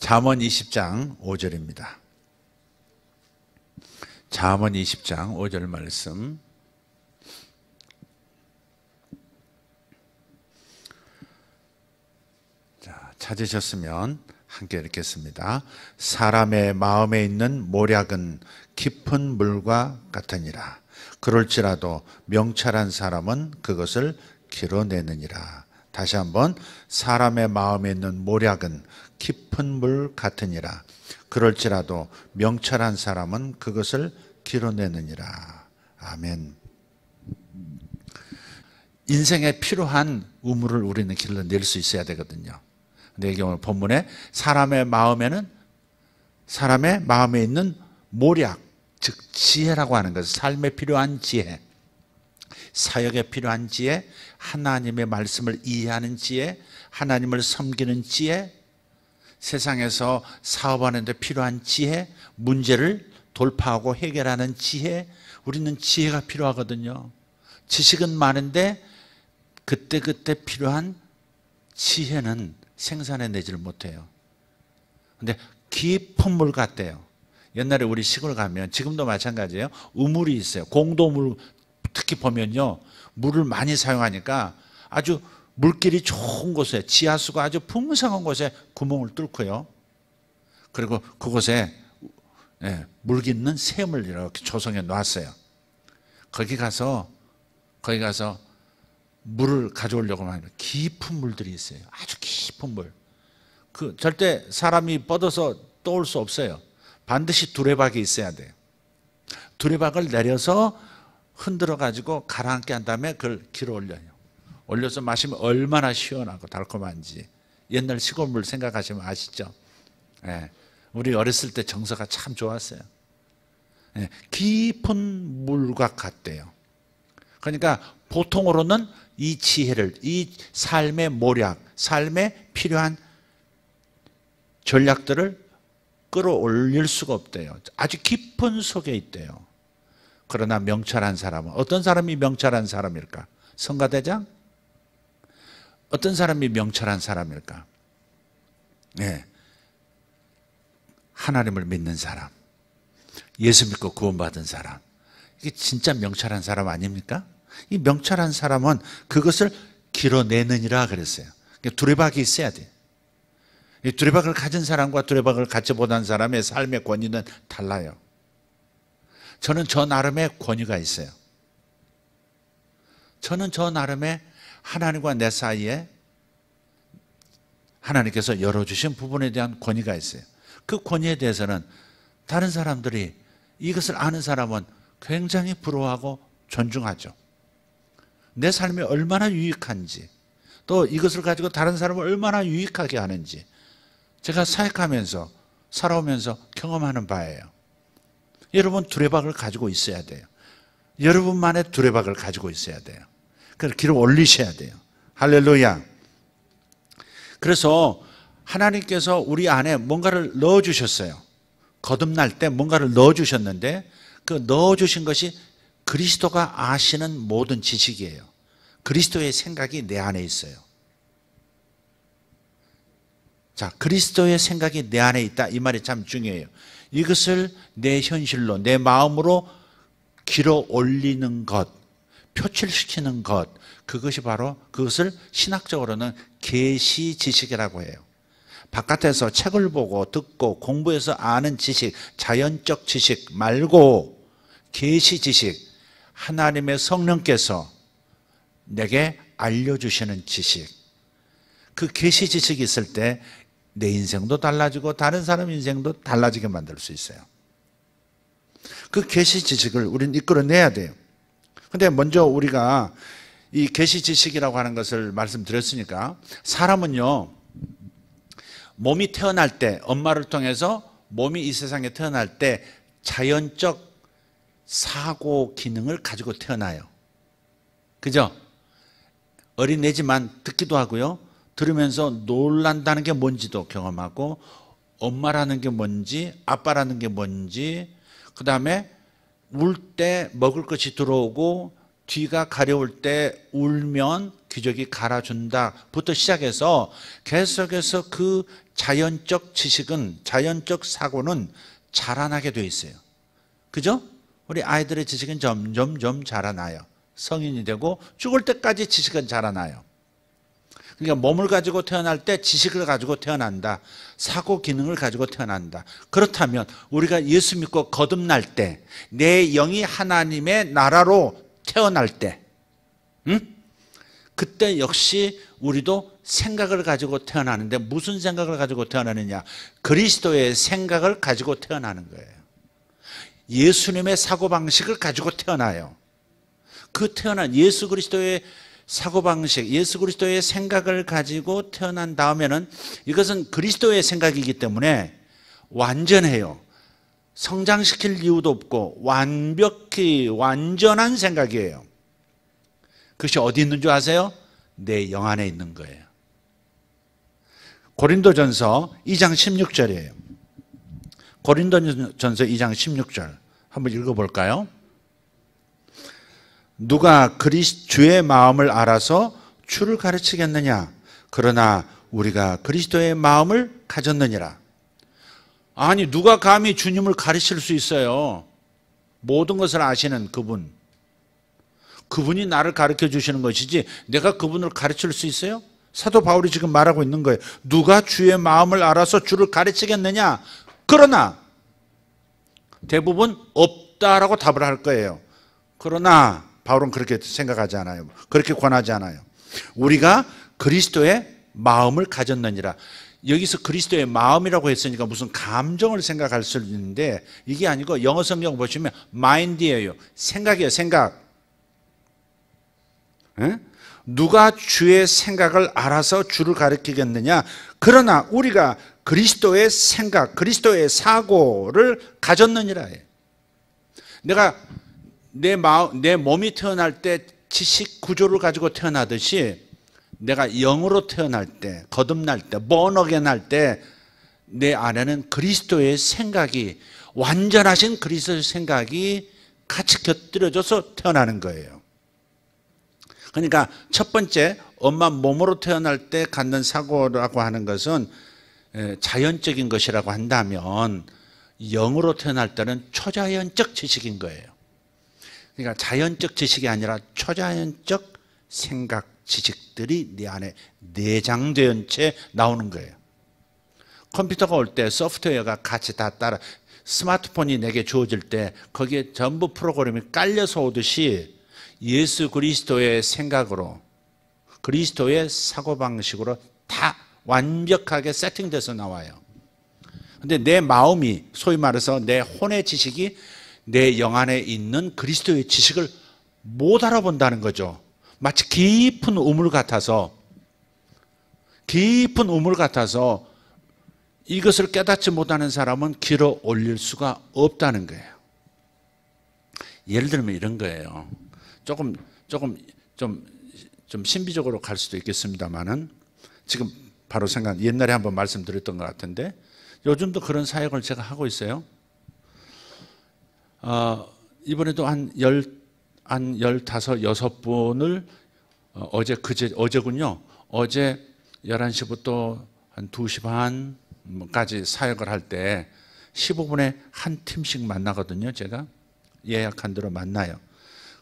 잠언 20장 5절입니다. 잠언 20장 5절 말씀. 자, 찾으셨으면 함께 읽겠습니다. 사람의 마음에 있는 모략은 깊은 물과 같으니라. 그럴지라도 명철한 사람은 그것을 길어내느니라. 다시 한번, 사람의 마음에 있는 모략은 깊은 물 같으니라. 그럴지라도 명철한 사람은 그것을 길어내느니라. 아멘. 인생에 필요한 우물을 우리는 길러낼 수 있어야 되거든요. 근데 이게 오늘 본문에 사람의 마음에 있는 모략, 즉 지혜라고 하는 것은 삶에 필요한 지혜, 사역에 필요한 지혜, 하나님의 말씀을 이해하는 지혜, 하나님을 섬기는 지혜, 세상에서 사업하는 데 필요한 지혜, 문제를 돌파하고 해결하는 지혜. 우리는 지혜가 필요하거든요. 지식은 많은데 그때그때 필요한 지혜는 생산해내지를 못해요. 근데 깊은 물 같대요. 옛날에 우리 시골 가면, 지금도 마찬가지예요, 우물이 있어요. 공도물 특히 보면요, 물을 많이 사용하니까 아주 물길이 좋은 곳에, 지하수가 아주 풍성한 곳에 구멍을 뚫고요, 그리고 그곳에 물깃는 샘을 이렇게 조성해 놨어요. 거기 가서 물을 가져오려고 하면 깊은 물들이 있어요. 아주 깊은 물. 절대 사람이 뻗어서 떠올 수 없어요. 반드시 두레박이 있어야 돼요. 두레박을 내려서 흔들어 가지고 가라앉게 한 다음에 그걸 길어 올려요. 올려서 마시면 얼마나 시원하고 달콤한지. 옛날 시골물 생각하시면 아시죠? 우리 어렸을 때 정서가 참 좋았어요. 깊은 물과 같대요. 그러니까 보통으로는 이 지혜를, 이 삶의 모략, 삶에 필요한 전략들을 끌어올릴 수가 없대요. 아주 깊은 속에 있대요. 그러나 명철한 사람은, 어떤 사람이 명철한 사람일까? 성가대장? 어떤 사람이 명철한 사람일까? 하나님을 믿는 사람, 예수 믿고 구원받은 사람. 이게 진짜 명철한 사람 아닙니까? 이 명철한 사람은 그것을 길어내느니라 그랬어요. 두레박이 있어야 돼요. 이 두레박을 가진 사람과 두레박을 갖지 못한 사람의 삶의 권위는 달라요. 저는 저 나름의 권위가 있어요. 저는 저 나름의 하나님과 내 사이에 하나님께서 열어주신 부분에 대한 권위가 있어요. 그 권위에 대해서는 다른 사람들이, 이것을 아는 사람은 굉장히 부러워하고 존중하죠. 내 삶이 얼마나 유익한지, 또 이것을 가지고 다른 사람을 얼마나 유익하게 하는지 제가 사역하면서, 살아오면서 경험하는 바예요. 여러분, 두레박을 가지고 있어야 돼요. 여러분만의 두레박을 가지고 있어야 돼요. 그걸 길어 올리셔야 돼요. 할렐루야. 그래서 하나님께서 우리 안에 뭔가를 넣어주셨어요. 거듭날 때 뭔가를 넣어주셨는데, 그 넣어주신 것이 그리스도가 아시는 모든 지식이에요. 그리스도의 생각이 내 안에 있어요. 자, 그리스도의 생각이 내 안에 있다, 이 말이 참 중요해요. 이것을 내 현실로, 내 마음으로 길어 올리는 것, 표출시키는 것, 그것이 바로, 그것을 신학적으로는 계시 지식이라고 해요. 바깥에서 책을 보고 듣고 공부해서 아는 지식, 자연적 지식 말고 계시 지식, 하나님의 성령께서 내게 알려주시는 지식. 그 계시 지식이 있을 때 내 인생도 달라지고 다른 사람 인생도 달라지게 만들 수 있어요. 그 계시 지식을 우리는 이끌어내야 돼요. 근데 먼저 우리가 이 계시 지식이라고 하는 것을 말씀드렸으니까, 사람은요, 몸이 태어날 때, 엄마를 통해서 몸이 이 세상에 태어날 때 자연적 사고 기능을 가지고 태어나요. 그죠? 어린애지만 듣기도 하고요, 들으면서 놀란다는 게 뭔지도 경험하고, 엄마라는 게 뭔지, 아빠라는 게 뭔지, 그 다음에 울 때 먹을 것이 들어오고 뒤가 가려울 때 울면 기저귀 갈아준다부터 시작해서 계속해서 그 자연적 지식은, 자연적 사고는 자라나게 돼 있어요. 그죠? 우리 아이들의 지식은 점점 자라나요. 성인이 되고 죽을 때까지 지식은 자라나요. 그러니까 몸을 가지고 태어날 때 지식을 가지고 태어난다. 사고 기능을 가지고 태어난다. 그렇다면 우리가 예수 믿고 거듭날 때, 내 영이 하나님의 나라로 태어날 때, 그때 역시 우리도 생각을 가지고 태어나는데, 무슨 생각을 가지고 태어나느냐? 그리스도의 생각을 가지고 태어나는 거예요. 예수님의 사고방식을 가지고 태어나요. 그 태어난 예수 그리스도의 사고방식, 예수 그리스도의 생각을 가지고 태어난 다음에는 이것은 그리스도의 생각이기 때문에 완전해요. 성장시킬 이유도 없고 완벽히 완전한 생각이에요. 그것이 어디 있는 줄 아세요? 내 영 안에 있는 거예요. 고린도전서 2장 16절이에요. 고린도전서 2장 16절 한번 읽어볼까요? 누가 주의 마음을 알아서 주를 가르치겠느냐? 그러나 우리가 그리스도의 마음을 가졌느니라. 아니, 누가 감히 주님을 가르칠 수 있어요? 모든 것을 아시는 그분. 그분이 나를 가르쳐 주시는 것이지 내가 그분을 가르칠 수 있어요? 사도 바울이 지금 말하고 있는 거예요. 누가 주의 마음을 알아서 주를 가르치겠느냐? 그러나 대부분 없다라고 답을 할 거예요. 그러나 바울은 그렇게 생각하지 않아요. 그렇게 권하지 않아요. 우리가 그리스도의 마음을 가졌느니라. 여기서 그리스도의 마음이라고 했으니까 무슨 감정을 생각할 수 있는데 이게 아니고 영어 성경 보시면 mind이에요. 생각이에요. 생각. 에? 누가 주의 생각을 알아서 주를 가르치겠느냐? 그러나 우리가 그리스도의 생각, 그리스도의 사고를 가졌느니라. 내가 내 몸이 태어날 때 지식 구조를 가지고 태어나듯이 내가 영으로 태어날 때, 거듭날 때, born again 할 때 내 안에는 그리스도의 생각이, 완전하신 그리스도의 생각이 같이 곁들여져서 태어나는 거예요. 그러니까 첫 번째, 엄마 몸으로 태어날 때 갖는 사고라고 하는 것은 자연적인 것이라고 한다면 영으로 태어날 때는 초자연적 지식인 거예요. 그러니까 자연적 지식이 아니라 초자연적 생각, 지식들이 내 안에 내장된 채 나오는 거예요. 컴퓨터가 올 때 소프트웨어가 같이 다 따라, 스마트폰이 내게 주어질 때 거기에 전부 프로그램이 깔려서 오듯이 예수 그리스도의 생각으로, 그리스도의 사고방식으로 다 완벽하게 세팅돼서 나와요. 근데 내 마음이, 소위 말해서 내 혼의 지식이 내 영 안에 있는 그리스도의 지식을 못 알아본다는 거죠. 마치 깊은 우물 같아서 이것을 깨닫지 못하는 사람은 길어 올릴 수가 없다는 거예요. 예를 들면 이런 거예요. 조금 신비적으로 갈 수도 있겠습니다만은 지금 바로 옛날에 한번 말씀드렸던 것 같은데 요즘도 그런 사역을 제가 하고 있어요. 이번에도 한 15, 16분을 어제군요. 어제 11시부터 한 2시 반까지 사역을 할 때 15분에 한 팀씩 만나거든요. 제가 예약한 대로 만나요.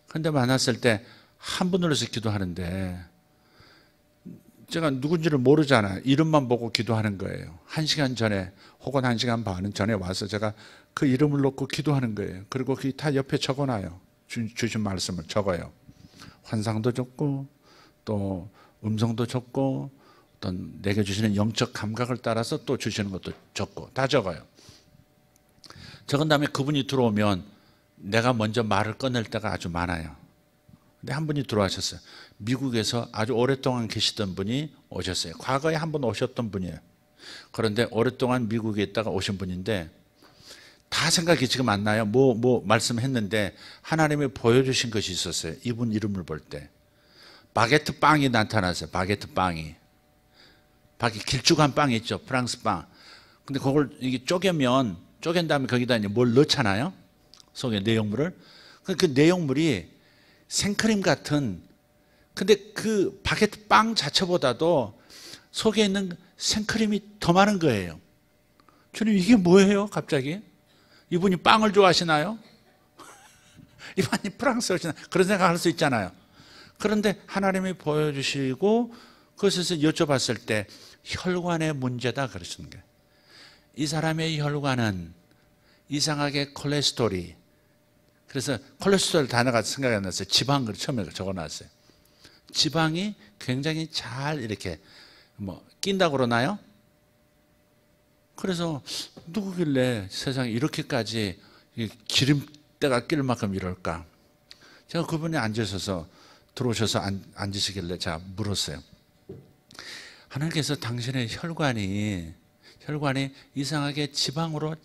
그런데 만났을 때 한 분으로 해서 기도하는데 제가 누군지를 모르잖아요. 이름만 보고 기도하는 거예요. 1시간 전에 혹은 1시간 반 전에 와서 제가 그 이름을 놓고 기도하는 거예요. 그리고 그게 다 옆에 적어놔요. 주신 말씀을 적어요. 환상도 적고 또 음성도 적고 어떤 내게 주시는 영적 감각을 따라서 또 주시는 것도 적고 다 적어요. 적은 다음에 그분이 들어오면 내가 먼저 말을 꺼낼 때가 아주 많아요. 근데 한 분이 들어와셨어요. 미국에서 아주 오랫동안 계시던 분이 오셨어요. 과거에 한 번 오셨던 분이에요. 그런데 오랫동안 미국에 있다가 오신 분인데 다 생각이 지금 안 나요. 뭐 말씀했는데 하나님이 보여주신 것이 있었어요. 이분 이름을 볼 때. 바게트 빵이 나타났어요. 바게트 빵이. 길쭉한 빵이 있죠. 프랑스 빵. 근데 그걸 이게 쪼갠 다음에 거기다 이제 뭘 넣잖아요. 속에 내용물을. 그 내용물이 생크림 같은 근데 그 바게트 빵 자체보다도 속에 있는 생크림이 더 많은 거예요. 주님, 이게 뭐예요? 갑자기? 이분이 빵을 좋아하시나요? 이분이 프랑스 오시나? 그런 생각할 수 있잖아요. 그런데 하나님이 보여주시고 그것에서 여쭤봤을 때 혈관의 문제다 그러시는 거예요. 이 사람의 혈관은 이상하게 콜레스테롤이, 그래서 콜레스테롤 단어가 생각이 안 났어요. 지방을 처음에 적어놨어요. 지방이 굉장히 잘 이렇게 낀다고 그러나요? 그래서 누구길래 세상에 이렇게까지 기름때가 낄 만큼 이럴까? 제가 그분이 앉으셔서 들어오셔서 앉으시길래 제가 물었어요. 하나님께서 당신의 혈관이 이상하게 지방으로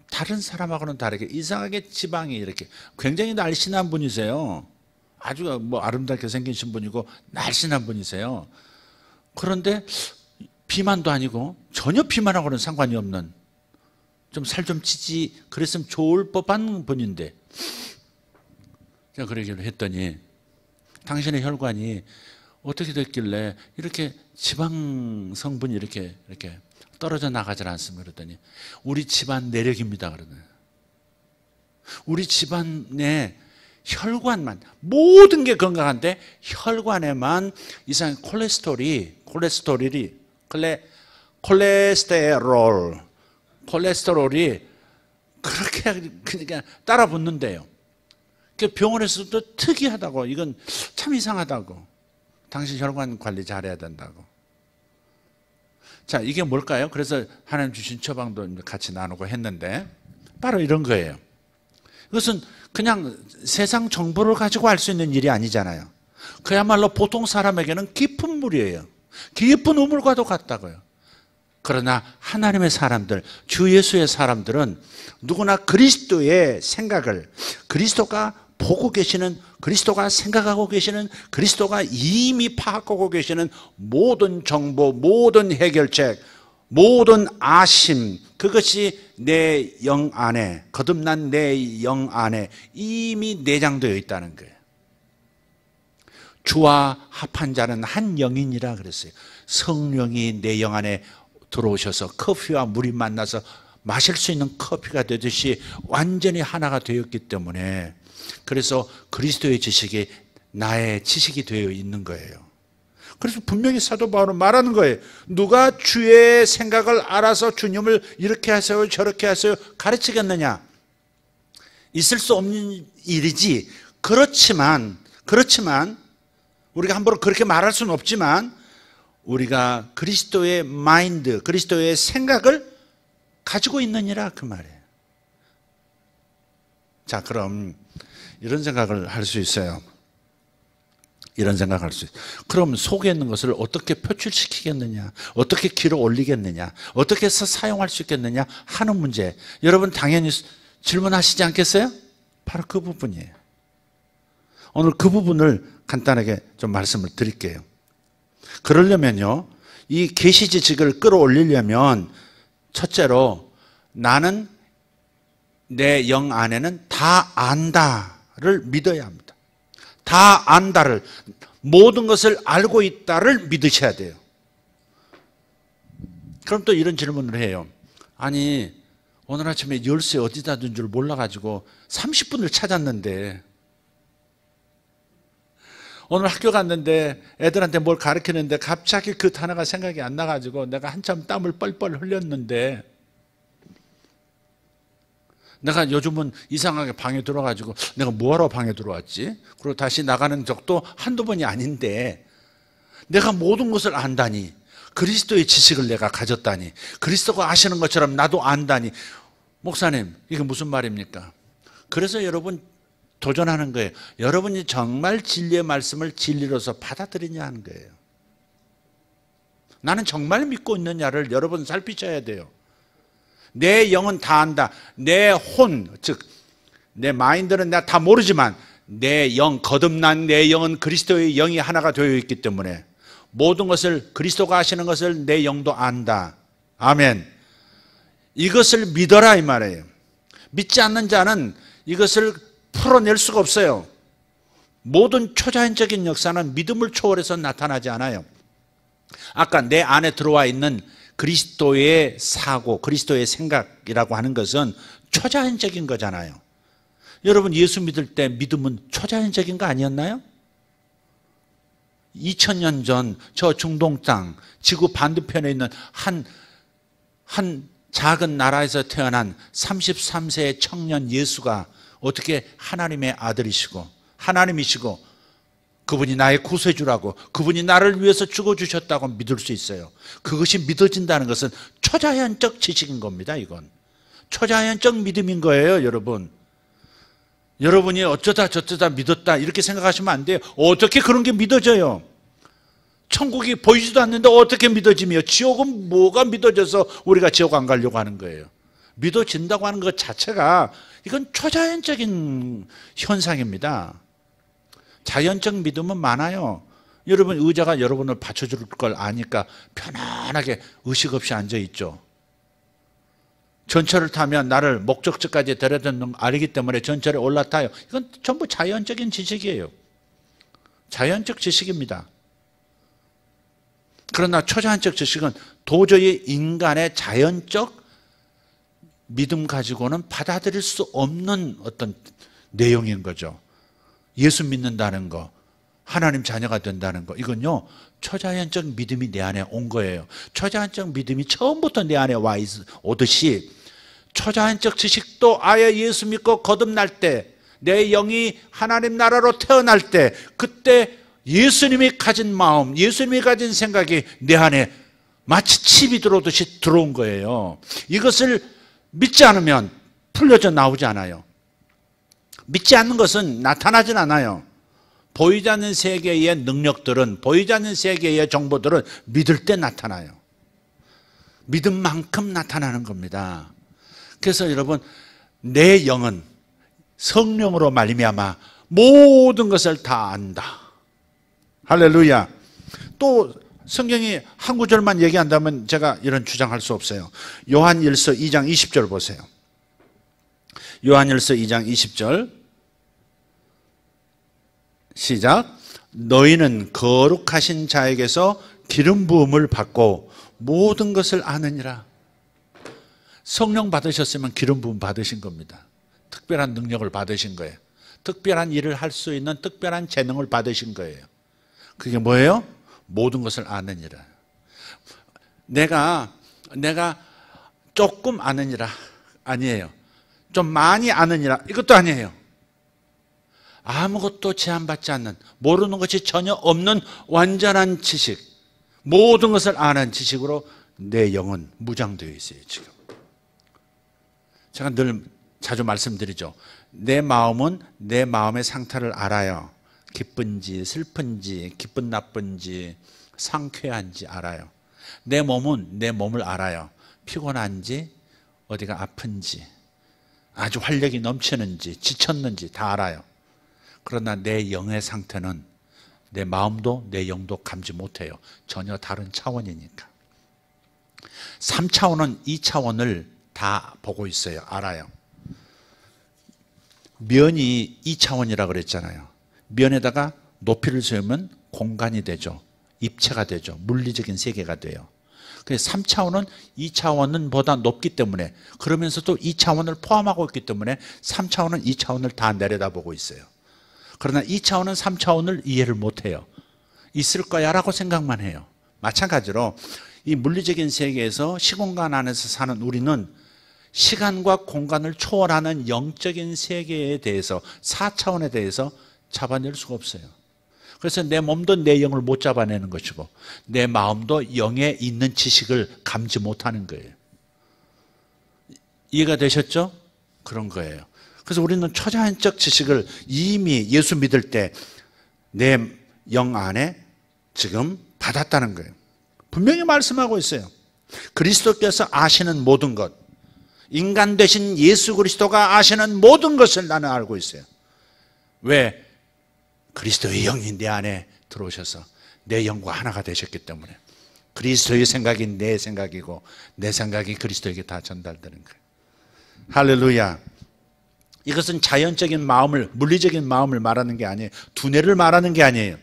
다른 사람하고는 다르게 이상하게 지방이 이렇게 굉장히 날씬한 분이세요. 아주 아름답게 생기신 분이고 날씬한 분이세요. 그런데 비만도 아니고 전혀 비만하고는 상관이 없는, 좀 살 좀 찌지 그랬으면 좋을 법한 분인데, 제가 그러기로 했더니 당신의 혈관이 어떻게 됐길래 이렇게 지방 성분이 이렇게 떨어져 나가질 않습니다. 그랬더니 우리 집안 내력입니다. 그러더니 우리 집안의 혈관만, 모든 게 건강한데 혈관에만 이상 콜레스테롤이 그렇게 그냥 따라 붙는데요. 병원에서도 특이하다고, 이건 참 이상하다고, 당신 혈관 관리 잘해야 된다고. 자, 이게 뭘까요? 그래서 하나님 주신 처방도 같이 나누고 했는데 바로 이런 거예요. 이것은 그냥 세상 정보를 가지고 알 수 있는 일이 아니잖아요. 그야말로 보통 사람에게는 깊은 물이에요. 깊은 우물과도 같다고요. 그러나 하나님의 사람들, 주 예수의 사람들은 누구나 그리스도의 생각을, 그리스도가 보고 계시는, 그리스도가 생각하고 계시는, 그리스도가 이미 파악하고 계시는 모든 정보, 모든 해결책, 모든 아심, 그것이 내 영 안에, 거듭난 내 영 안에 이미 내장되어 있다는 거예요. 주와 합한 자는 한 영이니라 그랬어요. 성령이 내 영 안에 들어오셔서 커피와 물이 만나서 마실 수 있는 커피가 되듯이 완전히 하나가 되었기 때문에, 그래서 그리스도의 지식이 나의 지식이 되어 있는 거예요. 그래서 분명히 사도 바울은 말하는 거예요. 누가 주의 생각을 알아서 주님을 이렇게 하세요 저렇게 하세요 가르치겠느냐? 있을 수 없는 일이지. 그렇지만 우리가 함부로 그렇게 말할 수는 없지만 우리가 그리스도의 마인드, 그리스도의 생각을 가지고 있느니라 그 말이에요. 자, 그럼 이런 생각을 할 수 있어요. 이런 생각을 할 수 있어요. 그럼 속에 있는 것을 어떻게 표출시키겠느냐, 어떻게 길어 올리겠느냐, 어떻게 해서 사용할 수 있겠느냐 하는 문제, 여러분 당연히 질문하시지 않겠어요? 바로 그 부분이에요. 오늘 그 부분을 간단하게 좀 말씀을 드릴게요. 그러려면요, 이 계시 지식을 끌어올리려면 첫째로 나는 내 영 안에는 다 안다를 믿어야 합니다. 다 안다를, 모든 것을 알고 있다를 믿으셔야 돼요. 그럼 또 이런 질문을 해요. 아니, 오늘 아침에 열쇠 어디다 둔 줄 몰라가지고 30분을 찾았는데, 오늘 학교 갔는데 애들한테 뭘 가르치는데 갑자기 그 단어가 생각이 안 나가지고 내가 한참 땀을 뻘뻘 흘렸는데, 내가 요즘은 이상하게 방에 들어가지고 내가 뭐하러 방에 들어왔지? 그리고 다시 나가는 적도 한두 번이 아닌데, 내가 모든 것을 안다니, 그리스도의 지식을 내가 가졌다니, 그리스도가 아시는 것처럼 나도 안다니. 목사님, 이게 무슨 말입니까? 그래서 여러분 도전하는 거예요. 여러분이 정말 진리의 말씀을 진리로서 받아들이냐 하는 거예요. 나는 정말 믿고 있느냐를 여러분 살피셔야 돼요. 내 영은 다 안다. 내 혼, 즉 내 마인드는 내가 다 모르지만 내 영, 거듭난 내 영은 그리스도의 영이 하나가 되어 있기 때문에 모든 것을, 그리스도가 하시는 것을 내 영도 안다. 아멘. 이것을 믿어라 이 말이에요. 믿지 않는 자는 이것을 풀어낼 수가 없어요. 모든 초자연적인 역사는 믿음을 초월해서 나타나지 않아요. 아까 내 안에 들어와 있는 그리스도의 사고, 그리스도의 생각이라고 하는 것은 초자연적인 거잖아요. 여러분 예수 믿을 때 믿음은 초자연적인 거 아니었나요? 2000년 전 저 중동 땅, 지구 반대편에 있는 한 작은 나라에서 태어난 33세의 청년 예수가 어떻게 하나님의 아들이시고 하나님이시고 그분이 나의 구세주라고 그분이 나를 위해서 죽어주셨다고 믿을 수 있어요. 그것이 믿어진다는 것은 초자연적 지식인 겁니다. 이건 초자연적 믿음인 거예요. 여러분이 어쩌다 저쩌다 믿었다 이렇게 생각하시면 안 돼요. 어떻게 그런 게 믿어져요? 천국이 보이지도 않는데 어떻게 믿어지며 지옥은 뭐가 믿어져서 우리가 지옥 안 가려고 하는 거예요? 믿어진다고 하는 것 자체가 이건 초자연적인 현상입니다. 자연적 믿음은 많아요. 여러분 의자가 여러분을 받쳐줄 걸 아니까 편안하게 의식 없이 앉아있죠. 전철을 타면 나를 목적지까지 데려다 놓는 거 알기 때문에 전철에 올라타요. 이건 전부 자연적인 지식이에요. 자연적 지식입니다. 그러나 초자연적 지식은 도저히 인간의 자연적 믿음 가지고는 받아들일 수 없는 어떤 내용인 거죠. 예수 믿는다는 거, 하나님 자녀가 된다는 거, 이건요 초자연적 믿음이 내 안에 온 거예요. 초자연적 믿음이 처음부터 내 안에 오듯이 초자연적 지식도 아예 예수 믿고 거듭날 때, 내 영이 하나님 나라로 태어날 때, 그때 예수님이 가진 마음, 예수님이 가진 생각이 내 안에 마치 칩이 들어오듯이 들어온 거예요. 이것을 믿지 않으면 풀려져 나오지 않아요. 믿지 않는 것은 나타나진 않아요. 보이지 않는 세계의 능력들은, 보이지 않는 세계의 정보들은 믿을 때 나타나요. 믿음만큼 나타나는 겁니다. 그래서 여러분, 내 영은 성령으로 말미암아 모든 것을 다 안다. 할렐루야. 또 성경이 한 구절만 얘기한다면 제가 이런 주장할 수 없어요. 요한일서 2장 20절 보세요. 요한일서 2장 20절 시작. 너희는 거룩하신 자에게서 기름 부음을 받고 모든 것을 아느니라. 성령 받으셨으면 기름 부음 받으신 겁니다. 특별한 능력을 받으신 거예요. 특별한 일을 할 수 있는 특별한 재능을 받으신 거예요. 그게 뭐예요? 모든 것을 아느니라. 내가 조금 아느니라 아니에요. 좀 많이 아느니라 이것도 아니에요. 아무것도 제한받지 않는, 모르는 것이 전혀 없는 완전한 지식, 모든 것을 아는 지식으로 내 영은 무장되어 있어요. 지금 제가 늘 자주 말씀드리죠. 내 마음은 내 마음의 상태를 알아요. 기쁜지 슬픈지 기쁜 나쁜지 상쾌한지 알아요. 내 몸은 내 몸을 알아요. 피곤한지 어디가 아픈지 아주 활력이 넘치는지 지쳤는지 다 알아요. 그러나 내 영의 상태는 내 마음도 내 영도 감지 못해요. 전혀 다른 차원이니까. 3차원은 2차원을 다 보고 있어요. 알아요. 면이 2차원이라고 그랬잖아요. 면에다가 높이를 세우면 공간이 되죠. 입체가 되죠. 물리적인 세계가 돼요. 그래서 3차원은 2차원은 보다 높기 때문에, 그러면서도 2차원을 포함하고 있기 때문에 3차원은 2차원을 다 내려다보고 있어요. 그러나 2차원은 3차원을 이해를 못해요. 있을 거야 라고 생각만 해요. 마찬가지로 이 물리적인 세계에서 시공간 안에서 사는 우리는 시간과 공간을 초월하는 영적인 세계에 대해서, 4차원에 대해서 잡아낼 수가 없어요. 그래서 내 몸도 내 영을 못 잡아내는 것이고 내 마음도 영에 있는 지식을 감지 못하는 거예요. 이해가 되셨죠? 그런 거예요. 그래서 우리는 초자연적 지식을 이미 예수 믿을 때 내 영 안에 지금 받았다는 거예요. 분명히 말씀하고 있어요. 그리스도께서 아시는 모든 것, 인간 되신 예수 그리스도가 아시는 모든 것을 나는 알고 있어요. 왜? 그리스도의 영이 내 안에 들어오셔서 내 영과 하나가 되셨기 때문에. 그리스도의 생각이 내 생각이고 내 생각이 그리스도에게 다 전달되는 거예요. 할렐루야. 이것은 자연적인 마음을, 물리적인 마음을 말하는 게 아니에요. 두뇌를 말하는 게 아니에요.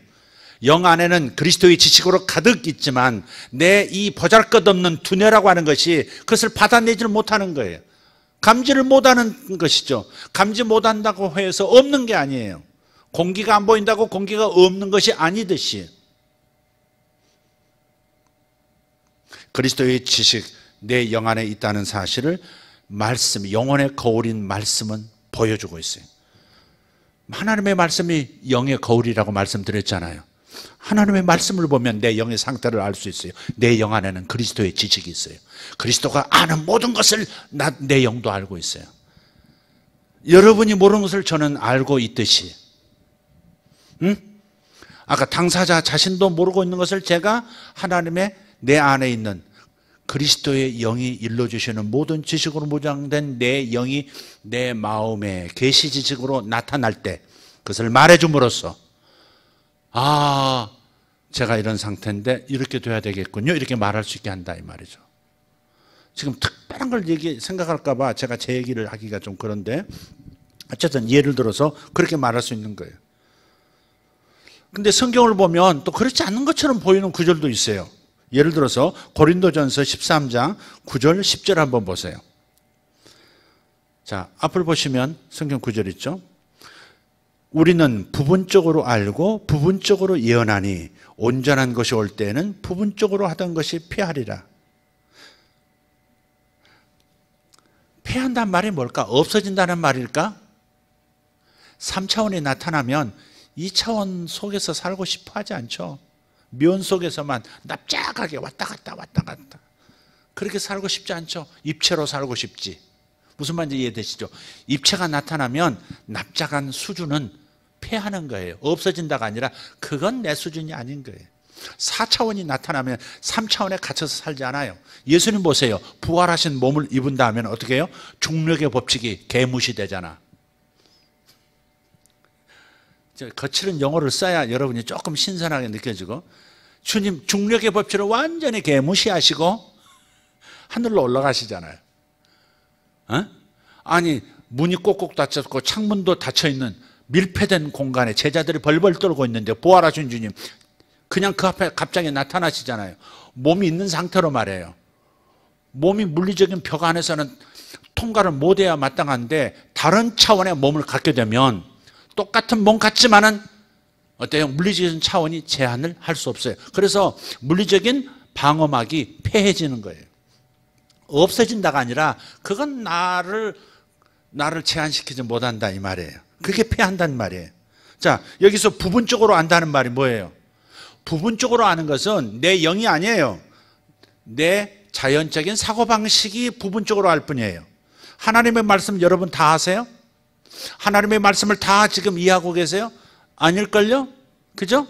영 안에는 그리스도의 지식으로 가득 있지만 내 이 보잘것없는 두뇌라고 하는 것이 그것을 받아내지를 못하는 거예요. 감지를 못하는 것이죠. 감지 못한다고 해서 없는 게 아니에요. 공기가 안 보인다고 공기가 없는 것이 아니듯이 그리스도의 지식, 내 영 안에 있다는 사실을 말씀, 영혼의 거울인 말씀은 보여주고 있어요. 하나님의 말씀이 영의 거울이라고 말씀드렸잖아요. 하나님의 말씀을 보면 내 영의 상태를 알 수 있어요. 내 영 안에는 그리스도의 지식이 있어요. 그리스도가 아는 모든 것을 내 영도 알고 있어요. 여러분이 모르는 것을 저는 알고 있듯이, 아까 당사자 자신도 모르고 있는 것을 제가 하나님의 내 안에 있는 그리스도의 영이 일러주시는 모든 지식으로 무장된 내 영이 내 마음의 계시 지식으로 나타날 때 그것을 말해줌으로써 아, 제가 이런 상태인데 이렇게 돼야 되겠군요, 이렇게 말할 수 있게 한다 이 말이죠. 지금 특별한 걸 생각할까 봐 제가 제 얘기를 하기가 좀 그런데 어쨌든 예를 들어서 그렇게 말할 수 있는 거예요. 근데 성경을 보면 또 그렇지 않은 것처럼 보이는 구절도 있어요. 예를 들어서 고린도전서 13장 9절 10절 한번 보세요. 자, 앞을 보시면 성경 구절 있죠. 우리는 부분적으로 알고 부분적으로 예언하니 온전한 것이 올 때에는 부분적으로 하던 것이 패하리라. 패한다는 말이 뭘까? 없어진다는 말일까? 3차원이 나타나면 2차원 속에서 살고 싶어 하지 않죠. 면 속에서만 납작하게 왔다 갔다 왔다 갔다 그렇게 살고 싶지 않죠. 입체로 살고 싶지. 무슨 말인지 이해되시죠? 입체가 나타나면 납작한 수준은 패하는 거예요. 없어진다가 아니라 그건 내 수준이 아닌 거예요. 4차원이 나타나면 3차원에 갇혀서 살지 않아요. 예수님 보세요. 부활하신 몸을 입은다 하면 어떻게 해요? 중력의 법칙이 개무시되잖아. 거칠은 영어를 써야 여러분이 조금 신선하게 느껴지고, 주님 중력의 법칙을 완전히 개무시하시고 하늘로 올라가시잖아요. 아니 문이 꼭꼭 닫혔고 창문도 닫혀있는 밀폐된 공간에 제자들이 벌벌 떨고 있는데 부활하신 주님 그냥 그 앞에 갑자기 나타나시잖아요. 몸이 있는 상태로 말해요. 몸이 물리적인 벽 안에서는 통과를 못해야 마땅한데 다른 차원의 몸을 갖게 되면 똑같은 몸 같지만은 어때요? 물리적인 차원이 제한을 할 수 없어요. 그래서 물리적인 방어막이 폐해지는 거예요. 없어진다가 아니라 그건 나를 제한시키지 못한다 이 말이에요. 그게 폐한다는 말이에요. 자, 여기서 부분적으로 안다는 말이 뭐예요? 부분적으로 아는 것은 내 영이 아니에요. 내 자연적인 사고방식이 부분적으로 알 뿐이에요. 하나님의 말씀 여러분 다 아세요? 하나님의 말씀을 다 지금 이해하고 계세요? 아닐걸요? 그죠?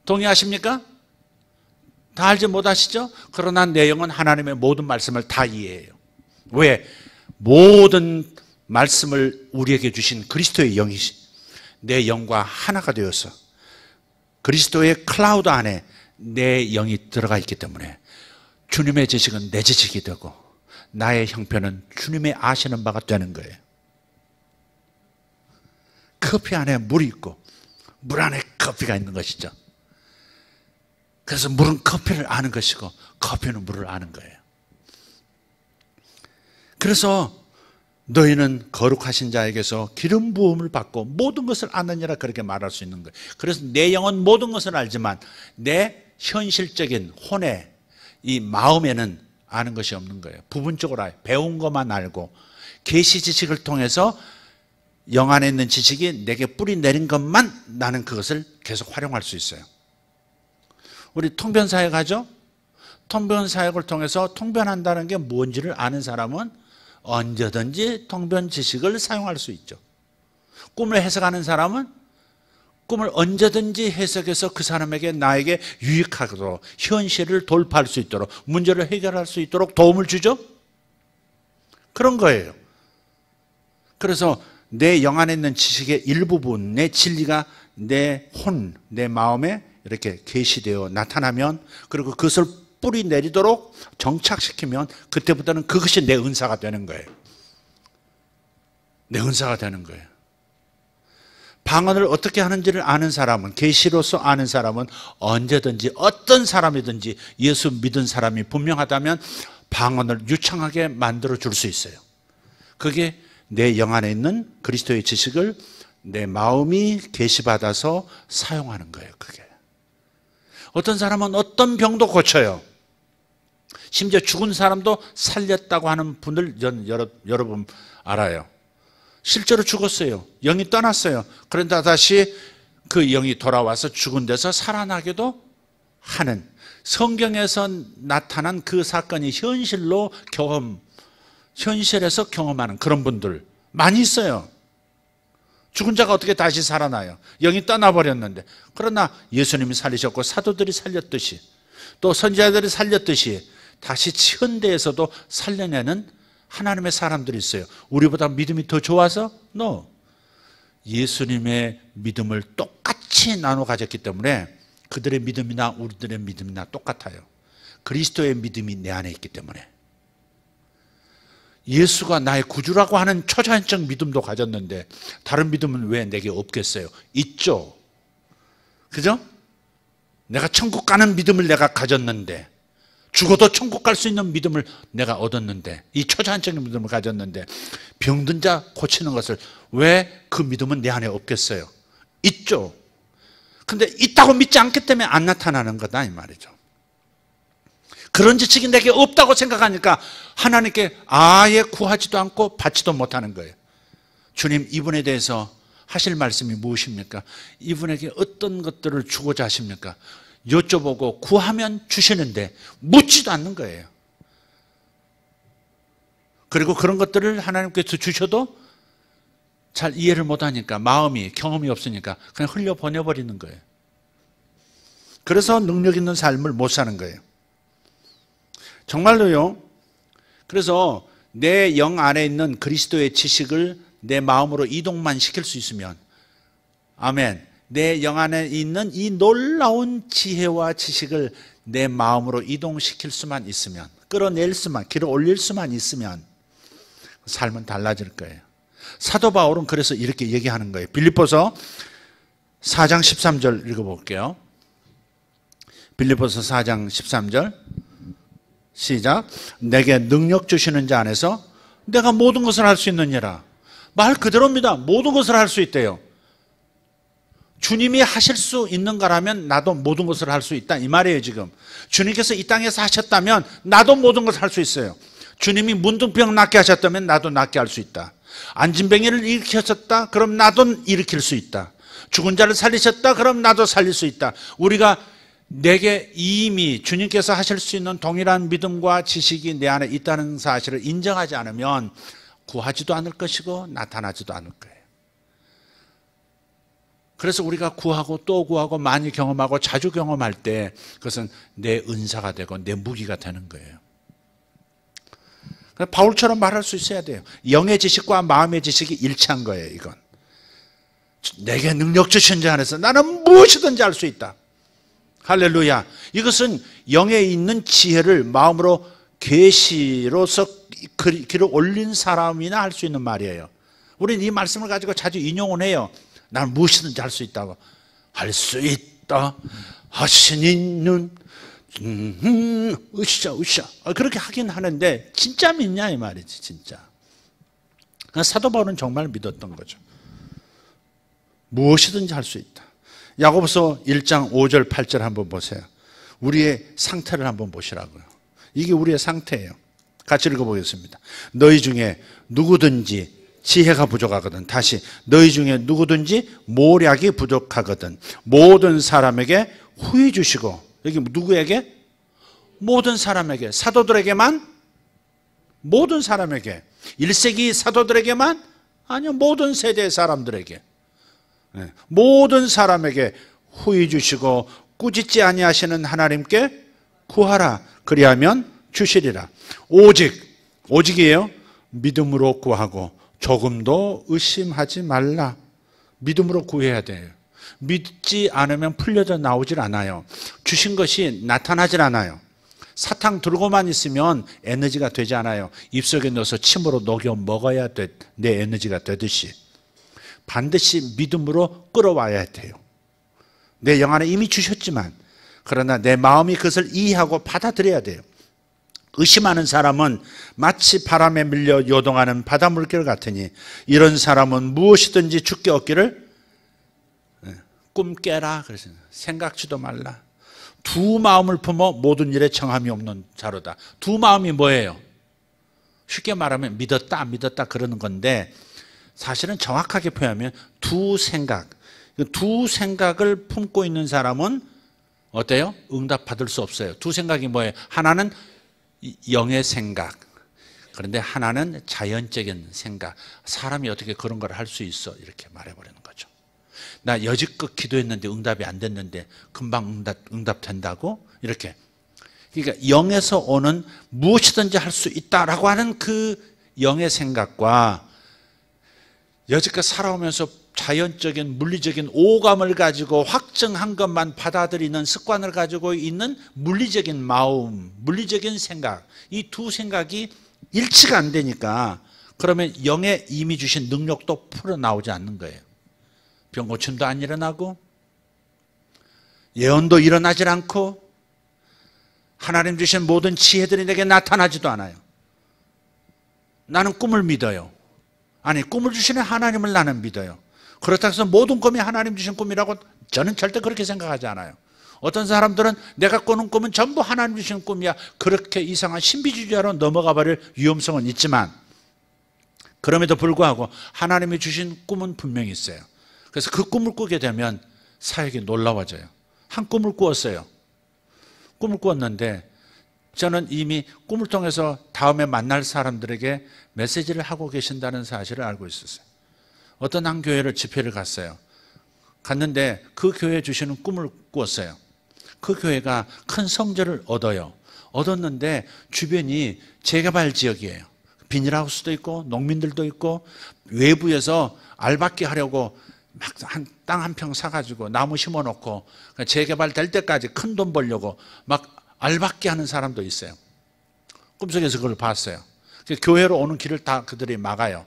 동의하십니까? 다 알지 못하시죠? 그러나 내 영은 하나님의 모든 말씀을 다 이해해요. 왜? 모든 말씀을 우리에게 주신 그리스도의 영이 내 영과 하나가 되어서 그리스도의 클라우드 안에 내 영이 들어가 있기 때문에 주님의 지식은 내 지식이 되고 나의 형편은 주님의 아시는 바가 되는 거예요. 커피 안에 물이 있고 물 안에 커피가 있는 것이죠. 그래서 물은 커피를 아는 것이고 커피는 물을 아는 거예요. 그래서 너희는 거룩하신 자에게서 기름 부음을 받고 모든 것을 아느니라 그렇게 말할 수 있는 거예요. 그래서 내 영은 모든 것을 알지만 내 현실적인 혼의 이 마음에는 아는 것이 없는 거예요. 부분적으로 알아요. 배운 것만 알고 계시 지식을 통해서 영 안에 있는 지식이 내게 뿌리 내린 것만 나는 그것을 계속 활용할 수 있어요. 우리 통변사역 하죠? 통변사역을 통해서 통변한다는 게 뭔지를 아는 사람은 언제든지 통변 지식을 사용할 수 있죠. 꿈을 해석하는 사람은 꿈을 언제든지 해석해서 그 사람에게 나에게 유익하도록 현실을 돌파할 수 있도록 문제를 해결할 수 있도록 도움을 주죠. 그런 거예요. 그래서 내 영 안에 있는 지식의 일부분, 내 진리가 내 혼, 내 마음에 이렇게 계시되어 나타나면 그리고 그것을 뿌리 내리도록 정착시키면 그때부터는 그것이 내 은사가 되는 거예요. 내 은사가 되는 거예요. 방언을 어떻게 하는지를 아는 사람은, 계시로서 아는 사람은 언제든지 어떤 사람이든지 예수 믿은 사람이 분명하다면 방언을 유창하게 만들어 줄 수 있어요. 그게 내 영 안에 있는 그리스도의 지식을 내 마음이 계시받아서 사용하는 거예요. 그게. 어떤 사람은 어떤 병도 고쳐요. 심지어 죽은 사람도 살렸다고 하는 분들 여러분 알아요. 실제로 죽었어요. 영이 떠났어요. 그런데 다시 그 영이 돌아와서 죽은 데서 살아나기도 하는, 성경에서 나타난 그 사건이 현실에서 경험하는 그런 분들 많이 있어요. 죽은 자가 어떻게 다시 살아나요? 영이 떠나버렸는데. 그러나 예수님이 살리셨고 사도들이 살렸듯이, 또 선지자들이 살렸듯이 다시 현대에서도 살려내는 하나님의 사람들이 있어요. 우리보다 믿음이 더 좋아서? No. 예수님의 믿음을 똑같이 나눠 가졌기 때문에 그들의 믿음이나 우리들의 믿음이나 똑같아요. 그리스도의 믿음이 내 안에 있기 때문에. 예수가 나의 구주라고 하는 초자연적 믿음도 가졌는데 다른 믿음은 왜 내게 없겠어요? 있죠. 그죠? 내가 천국 가는 믿음을 내가 가졌는데, 죽어도 천국 갈 수 있는 믿음을 내가 얻었는데, 이 초자연적인 믿음을 가졌는데 병든 자 고치는 것을 왜 그 믿음은 내 안에 없겠어요? 있죠. 근데 있다고 믿지 않기 때문에 안 나타나는 거다 이 말이죠. 그런 지식이 내게 없다고 생각하니까 하나님께 아예 구하지도 않고 받지도 못하는 거예요. 주님, 이분에 대해서 하실 말씀이 무엇입니까? 이분에게 어떤 것들을 주고자 하십니까? 여쭤보고 구하면 주시는데 묻지도 않는 거예요. 그리고 그런 것들을 하나님께서 주셔도 잘 이해를 못하니까, 마음이, 경험이 없으니까 그냥 흘려보내버리는 거예요. 그래서 능력 있는 삶을 못 사는 거예요. 정말로요. 그래서 내 영 안에 있는 그리스도의 지식을 내 마음으로 이동만 시킬 수 있으면, 아멘, 내 영 안에 있는 이 놀라운 지혜와 지식을 내 마음으로 이동시킬 수만 있으면, 끌어낼 수만, 길어 올릴 수만 있으면 삶은 달라질 거예요. 사도 바울은 그래서 이렇게 얘기하는 거예요. 빌립보서 4장 13절 읽어볼게요. 빌립보서 4장 13절 시작. 내게 능력 주시는 자 안에서 내가 모든 것을 할 수 있느니라. 말 그대로입니다. 모든 것을 할 수 있대요. 주님이 하실 수 있는 거라면 나도 모든 것을 할 수 있다 이 말이에요. 지금 주님께서 이 땅에서 하셨다면 나도 모든 것을 할 수 있어요. 주님이 문둥병 낫게 하셨다면 나도 낫게 할 수 있다. 안진뱅이를 일으키셨다, 그럼 나도 일으킬 수 있다. 죽은 자를 살리셨다, 그럼 나도 살릴 수 있다. 우리가 내게 이미 주님께서 하실 수 있는 동일한 믿음과 지식이 내 안에 있다는 사실을 인정하지 않으면 구하지도 않을 것이고 나타나지도 않을 거예요. 그래서 우리가 구하고 또 구하고 많이 경험하고 자주 경험할 때 그것은 내 은사가 되고 내 무기가 되는 거예요. 바울처럼 말할 수 있어야 돼요. 영의 지식과 마음의 지식이 일치한 거예요. 이건 내게 능력 주신 자 안에서 나는 무엇이든지 할 수 있다. 할렐루야. 이것은 영에 있는 지혜를 마음으로 계시로서 길을 올린 사람이나 할 수 있는 말이에요. 우리는 이 말씀을 가지고 자주 인용을 해요. 나는 무엇이든지 할 수 있다고. 할 수 있다 하시니는 으쌰 그렇게 하긴 하는데 진짜 믿냐 이 말이지. 진짜 사도 바울은 정말 믿었던 거죠. 무엇이든지 할 수 있다. 야고보서 1장 5절 8절 한번 보세요. 우리의 상태를 한번 보시라고요. 이게 우리의 상태예요. 같이 읽어보겠습니다. 너희 중에 누구든지 지혜가 부족하거든, 다시 너희 중에 누구든지 모략이 부족하거든 모든 사람에게 후히 주시고, 여기 누구에게? 모든 사람에게. 사도들에게만? 모든 사람에게. 1세기 사도들에게만? 아니요, 모든 세대의 사람들에게. 모든 사람에게 후히 주시고 꾸짖지 아니하시는 하나님께 구하라. 그리하면 주시리라. 오직이에요. 믿음으로 구하고 조금도 의심하지 말라. 믿음으로 구해야 돼요. 믿지 않으면 풀려져 나오질 않아요. 주신 것이 나타나질 않아요. 사탕 들고만 있으면 에너지가 되지 않아요. 입속에 넣어서 침으로 녹여 먹어야 내 에너지가 되듯이 반드시 믿음으로 끌어와야 돼요. 내 영 안에 이미 주셨지만 그러나 내 마음이 그것을 이해하고 받아들여야 돼요. 의심하는 사람은 마치 바람에 밀려 요동하는 바닷물결 같으니 이런 사람은 무엇이든지 주께 얻기를 꿈 깨라. 그래서 생각지도 말라. 두 마음을 품어 모든 일에 정함이 없는 자로다. 두 마음이 뭐예요? 쉽게 말하면 믿었다 안 믿었다 그러는 건데 사실은 정확하게 표현하면 두 생각. 두 생각을 품고 있는 사람은 어때요? 응답받을 수 없어요. 두 생각이 뭐예요? 하나는 영의 생각, 그런데 하나는 자연적인 생각. 사람이 어떻게 그런 걸 할 수 있어? 이렇게 말해버리는 거죠. 나 여지껏 기도했는데 응답이 안 됐는데 금방 응답 된다고? 이렇게. 그러니까 영에서 오는 무엇이든지 할 수 있다라고 하는 그 영의 생각과 여지껏 살아오면서 자연적인 물리적인 오감을 가지고 확정한 것만 받아들이는 습관을 가지고 있는 물리적인 마음, 물리적인 생각, 이 두 생각이 일치가 안 되니까 그러면 영에 이미 주신 능력도 풀어나오지 않는 거예요. 병 고침도 안 일어나고 예언도 일어나질 않고 하나님 주신 모든 지혜들이 내게 나타나지도 않아요. 나는 꿈을 믿어요. 아니, 꿈을 주시는 하나님을 나는 믿어요. 그렇다고 해서 모든 꿈이 하나님 주신 꿈이라고 저는 절대 그렇게 생각하지 않아요. 어떤 사람들은 내가 꾸는 꿈은 전부 하나님 주신 꿈이야. 그렇게 이상한 신비주의자로 넘어가 버릴 위험성은 있지만 그럼에도 불구하고 하나님이 주신 꿈은 분명히 있어요. 그래서 그 꿈을 꾸게 되면 사역이 놀라워져요. 한 꿈을 꾸었어요. 꿈을 꾸었는데 저는 이미 꿈을 통해서 다음에 만날 사람들에게 메시지를 하고 계신다는 사실을 알고 있었어요. 어떤 한 교회를 집회를 갔어요. 갔는데 그 교회에 주시는 꿈을 꾸었어요. 그 교회가 큰 성전을 얻었는데 주변이 재개발 지역이에요. 비닐하우스도 있고 농민들도 있고 외부에서 알박기 하려고 막 땅 한 평 사가지고 나무 심어놓고 재개발 될 때까지 큰 돈 벌려고 막 알박기 하는 사람도 있어요. 꿈속에서 그걸 봤어요. 교회로 오는 길을 다 그들이 막아요.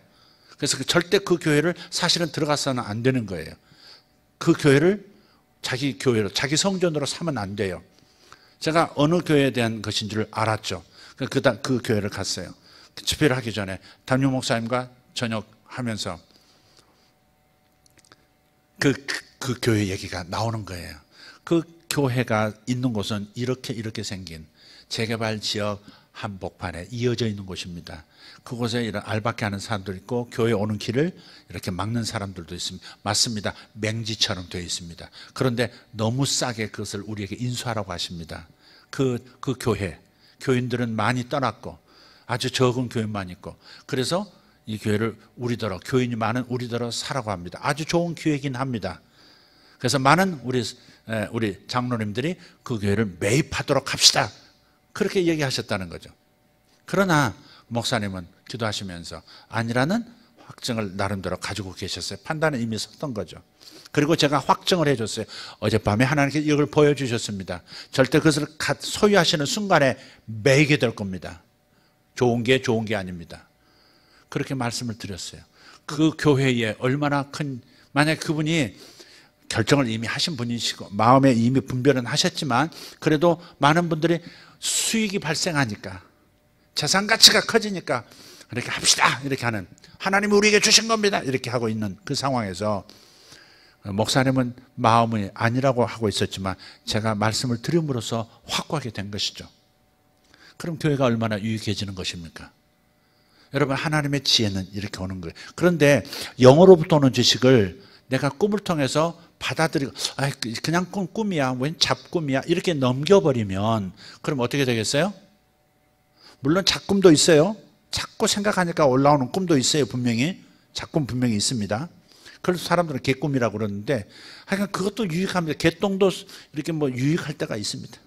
그래서 절대 그 교회를 사실은 들어가서는 안 되는 거예요. 그 교회를 자기 교회로, 자기 성전으로 삼으면 안 돼요. 제가 어느 교회에 대한 것인 줄 알았죠. 그 교회를 갔어요. 집회를 하기 전에 담임 목사님과 저녁 하면서 그 교회 얘기가 나오는 거예요. 그 교회가 있는 곳은 이렇게 생긴 재개발 지역 한복판에 이어져 있는 곳입니다. 그곳에 이런 알박기 하는 사람도 있고 교회 오는 길을 이렇게 막는 사람들도 있습니다. 맞습니다. 맹지처럼 되어 있습니다. 그런데 너무 싸게 그것을 우리에게 인수하라고 하십니다. 그 교인들은 많이 떠났고 아주 적은 교인만 있고 그래서 이 교회를 교인이 많은 우리더러 사라고 합니다. 아주 좋은 기회이긴 합니다. 그래서 많은 우리 장로님들이 그 교회를 매입하도록 합시다. 그렇게 얘기하셨다는 거죠. 그러나 목사님은 기도하시면서 아니라는 확증을 나름대로 가지고 계셨어요. 판단은 이미 섰던 거죠. 그리고 제가 확증을 해줬어요. 어젯밤에 하나님께서 이걸 보여주셨습니다. 절대 그것을 소유하시는 순간에 매이게 될 겁니다. 좋은 게 아닙니다. 그렇게 말씀을 드렸어요. 그 교회에 얼마나 만약 그분이 결정을 이미 하신 분이시고 마음에 이미 분별은 하셨지만 그래도 많은 분들이 수익이 발생하니까 재산 가치가 커지니까 이렇게 합시다 이렇게 하는, 하나님이 우리에게 주신 겁니다 이렇게 하고 있는 그 상황에서 목사님은 마음이 아니라고 하고 있었지만 제가 말씀을 드림으로써 확고하게 된 것이죠. 그럼 교회가 얼마나 유익해지는 것입니까? 여러분, 하나님의 지혜는 이렇게 오는 거예요. 그런데 영어로부터 오는 지식을 내가 꿈을 통해서 받아들이고 그냥 꿈이야, 웬 잡꿈이야 이렇게 넘겨버리면 그럼 어떻게 되겠어요? 물론 잡꿈도 있어요. 자꾸 생각하니까 올라오는 꿈도 있어요. 분명히 잡꿈 분명히 있습니다. 그래서 사람들은 개꿈이라고 그러는데 하여간 그것도 유익합니다. 개똥도 이렇게 유익할 때가 있습니다.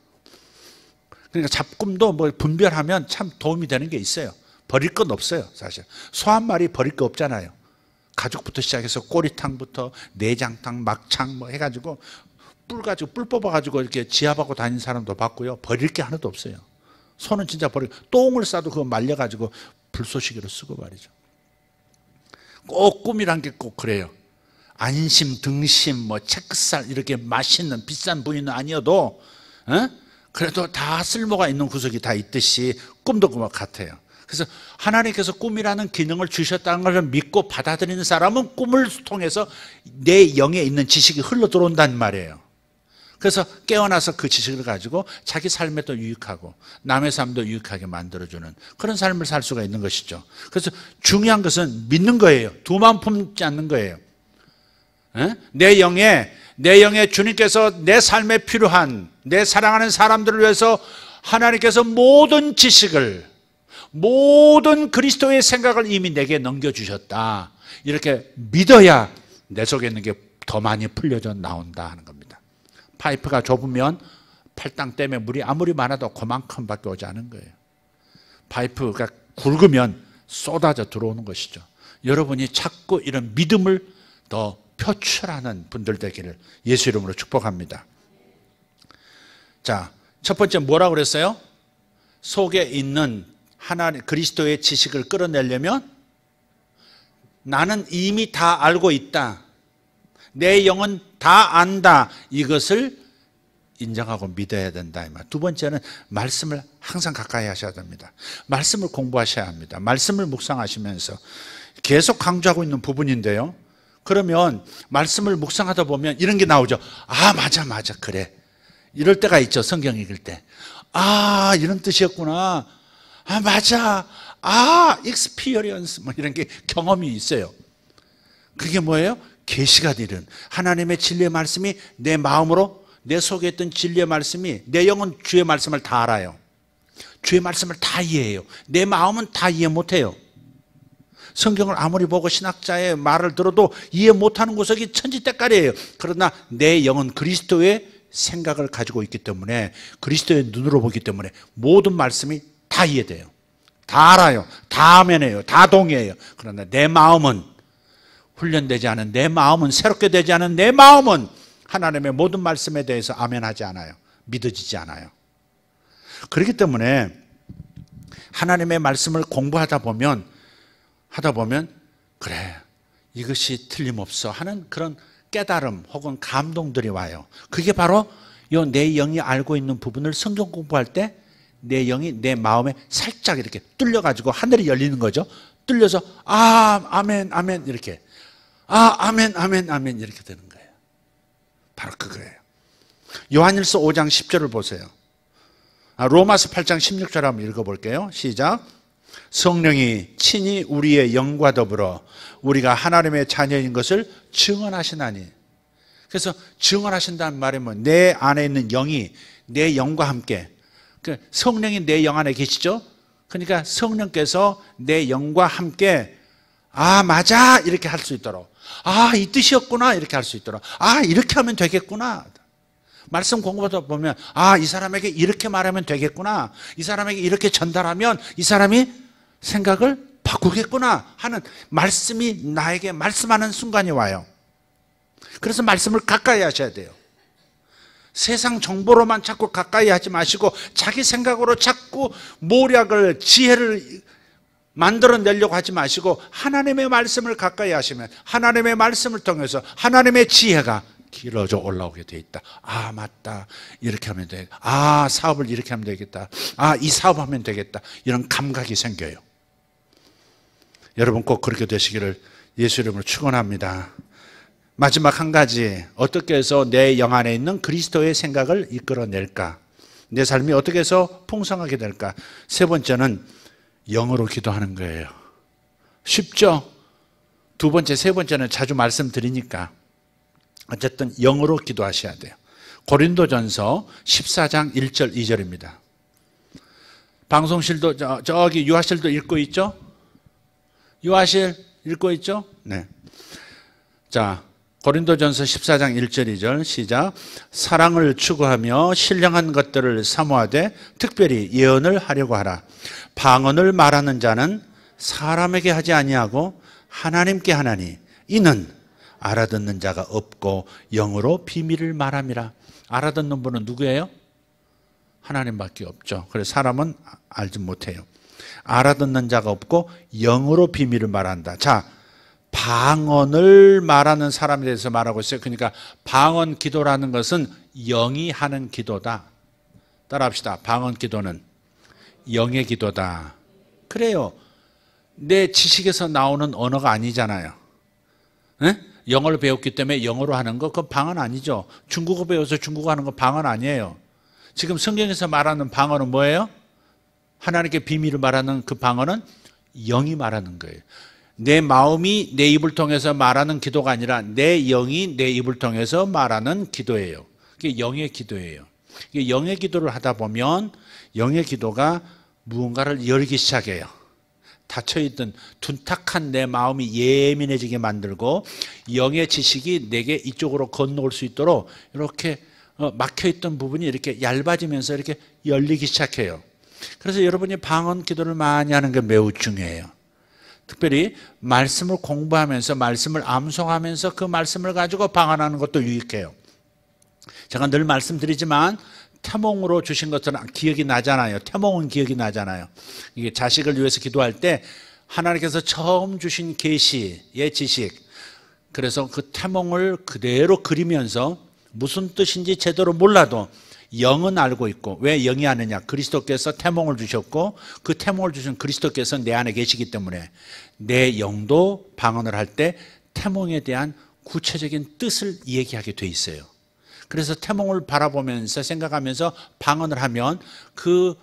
그러니까 잡꿈도 분별하면 참 도움이 되는 게 있어요. 버릴 건 없어요. 사실 소 한 마리 버릴 거 없잖아요. 가죽부터 시작해서 꼬리탕부터 내장탕, 막창 해가지고 뿔 뽑아가지고 이렇게 지압하고 다니는 사람도 봤고요. 버릴 게 하나도 없어요. 손은 진짜 버리고 똥을 싸도 그거 말려가지고 불쏘시개로 쓰고 말이죠. 꼭 꿈이란 게 꼭 그래요. 안심, 등심, 뭐 체크살 이렇게 맛있는 비싼 부위는 아니어도 그래도 다 쓸모가 있는 구석이 다 있듯이 꿈도 그와 같아요. 그래서 하나님께서 꿈이라는 기능을 주셨다는 것을 믿고 받아들이는 사람은 꿈을 통해서 내 영에 있는 지식이 흘러 들어온다는 말이에요. 그래서 깨어나서 그 지식을 가지고 자기 삶에도 유익하고 남의 삶도 유익하게 만들어주는 그런 삶을 살 수가 있는 것이죠. 그래서 중요한 것은 믿는 거예요. 두만 품지 않는 거예요. 내 영에 주님께서 내 삶에 필요한 내 사랑하는 사람들을 위해서 하나님께서 모든 지식을 모든 그리스도의 생각을 이미 내게 넘겨주셨다. 이렇게 믿어야 내 속에 있는 게 더 많이 풀려져 나온다 하는 겁니다. 파이프가 좁으면 팔당 때문에 물이 아무리 많아도 그만큼밖에 오지 않은 거예요. 파이프가 굵으면 쏟아져 들어오는 것이죠. 여러분이 자꾸 이런 믿음을 더 표출하는 분들 되기를 예수 이름으로 축복합니다. 자, 첫 번째 뭐라고 그랬어요? 속에 있는 하나님 그리스도의 지식을 끌어내려면 나는 이미 다 알고 있다. 내 영은 다 안다. 이것을 인정하고 믿어야 된다. 두 번째는 말씀을 항상 가까이 하셔야 됩니다. 말씀을 공부하셔야 합니다. 말씀을 묵상하시면서 계속 강조하고 있는 부분인데요. 그러면 말씀을 묵상하다 보면 이런 게 나오죠. 아, 맞아, 그래. 이럴 때가 있죠. 성경 읽을 때. 아, 이런 뜻이었구나. 아, 맞아. 아, experience. 뭐 이런 게 경험이 있어요. 그게 뭐예요? 계시가 되는 하나님의 진리의 말씀이 내 마음으로 내 속에 있던 진리의 말씀이 내 영은 주의 말씀을 다 알아요. 주의 말씀을 다 이해해요. 내 마음은 다 이해 못해요. 성경을 아무리 보고 신학자의 말을 들어도 이해 못하는 구석이 천지때깔이에요. 그러나 내 영은 그리스도의 생각을 가지고 있기 때문에 그리스도의 눈으로 보기 때문에 모든 말씀이 다 이해돼요. 다 알아요. 다 아멘해요. 다 동의해요. 그러나 내 마음은 훈련되지 않은 내 마음은 새롭게 되지 않은 내 마음은 하나님의 모든 말씀에 대해서 아멘하지 않아요. 믿어지지 않아요. 그렇기 때문에 하나님의 말씀을 공부하다 보면 그래 이것이 틀림없어 하는 그런 깨달음 혹은 감동들이 와요. 그게 바로 내 영이 알고 있는 부분을 성경 공부할 때 내 영이 내 마음에 살짝 이렇게 뚫려가지고 하늘이 열리는 거죠. 뚫려서 아 아멘 아멘 이렇게 아 아멘 아멘 아멘 이렇게 되는 거예요. 바로 그거예요. 요한일서 5장 10절을 보세요. 로마서 8장 16절 한번 읽어볼게요. 시작. 성령이 친히 우리의 영과 더불어 우리가 하나님의 자녀인 것을 증언하시나니. 그래서 증언하신다는 말이 뭐 내 안에 있는 영이 내 영과 함께 성령이 내 영 안에 계시죠. 그러니까 성령께서 내 영과 함께 아 맞아 이렇게 할 수 있도록 아 이 뜻이었구나 이렇게 할 수 있도록 아 이렇게 하면 되겠구나. 말씀 공부하다 보면 아 이 사람에게 이렇게 말하면 되겠구나. 이 사람에게 이렇게 전달하면 이 사람이 생각을 바꾸겠구나 하는 말씀이 나에게 말씀하는 순간이 와요. 그래서 말씀을 가까이 하셔야 돼요. 세상 정보로만 자꾸 가까이 하지 마시고 자기 생각으로 자꾸 모략을 지혜를 만들어내려고 하지 마시고 하나님의 말씀을 가까이 하시면 하나님의 말씀을 통해서 하나님의 지혜가 길어져 올라오게 돼 있다. 아 맞다 이렇게 하면 되겠다. 아 사업을 이렇게 하면 되겠다. 아 이 사업하면 되겠다. 이런 감각이 생겨요. 여러분 꼭 그렇게 되시기를 예수 이름으로 축원합니다. 마지막 한 가지, 어떻게 해서 내 영 안에 있는 그리스도의 생각을 이끌어낼까? 내 삶이 어떻게 해서 풍성하게 될까? 세 번째는 영으로 기도하는 거예요. 쉽죠? 두 번째, 세 번째는 자주 말씀드리니까 어쨌든 영으로 기도하셔야 돼요. 고린도전서 14장 1절 2절입니다. 방송실도 저기 유아실도 읽고 있죠? 유아실 읽고 있죠? 네. 자, 고린도전서 14장 1절 2절 시작. 사랑을 추구하며 신령한 것들을 사모하되 특별히 예언을 하려고 하라. 방언을 말하는 자는 사람에게 하지 아니하고 하나님께 하나니 이는 알아듣는 자가 없고 영으로 비밀을 말함이라. 알아듣는 분은 누구예요? 하나님밖에 없죠. 그래서 사람은 알지 못해요. 알아듣는 자가 없고 영으로 비밀을 말한다. 자, 방언을 말하는 사람에 대해서 말하고 있어요. 그러니까 방언 기도라는 것은 영이 하는 기도다. 따라합시다. 방언 기도는 영의 기도다. 그래요. 내 지식에서 나오는 언어가 아니잖아요. 에? 영어를 배웠기 때문에 영어로 하는 거 그건 방언 아니죠. 중국어 배워서 중국어 하는 거 방언 아니에요. 지금 성경에서 말하는 방언은 뭐예요? 하나님께 비밀을 말하는 그 방언은 영이 말하는 거예요. 내 마음이 내 입을 통해서 말하는 기도가 아니라 내 영이 내 입을 통해서 말하는 기도예요. 그게 영의 기도예요. 영의 기도를 하다 보면 영의 기도가 무언가를 열기 시작해요. 닫혀있던 둔탁한 내 마음이 예민해지게 만들고 영의 지식이 내게 이쪽으로 건너올 수 있도록 이렇게 막혀있던 부분이 이렇게 얇아지면서 이렇게 열리기 시작해요. 그래서 여러분이 방언 기도를 많이 하는 게 매우 중요해요. 특별히 말씀을 공부하면서 말씀을 암송하면서 그 말씀을 가지고 방언하는 것도 유익해요. 제가 늘 말씀드리지만 태몽으로 주신 것들은 기억이 나잖아요. 태몽은 기억이 나잖아요. 이게 자식을 위해서 기도할 때 하나님께서 처음 주신 계시의 지식, 그래서 그 태몽을 그대로 그리면서 무슨 뜻인지 제대로 몰라도 영은 알고 있고, 왜 영이 아느냐? 그리스도께서 태몽을 주셨고 그 태몽을 주신 그리스도께서 내 안에 계시기 때문에 내 영도 방언을 할 때 태몽에 대한 구체적인 뜻을 얘기하게 돼 있어요. 그래서 태몽을 바라보면서 생각하면서 방언을 하면 그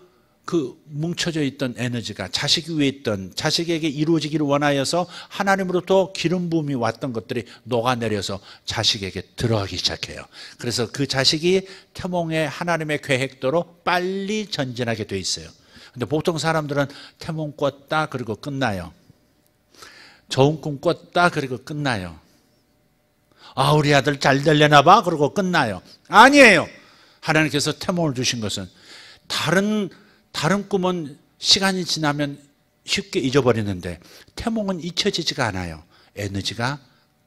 뭉쳐져 있던 에너지가 자식 위에 있던, 자식에게 이루어지기를 원하여서 하나님으로부터 기름 부음이 왔던 것들이 녹아내려서 자식에게 들어가기 시작해요. 그래서 그 자식이 태몽의 하나님의 계획대로 빨리 전진하게 돼 있어요. 근데 보통 사람들은 태몽 꿨다 그리고 끝나요. 좋은 꿈 꿨다 그리고 끝나요. 아, 우리 아들 잘 되려나 봐 그러고 끝나요. 아니에요. 하나님께서 태몽을 주신 것은 다른 꿈은 시간이 지나면 쉽게 잊어버리는데 태몽은 잊혀지지가 않아요. 에너지가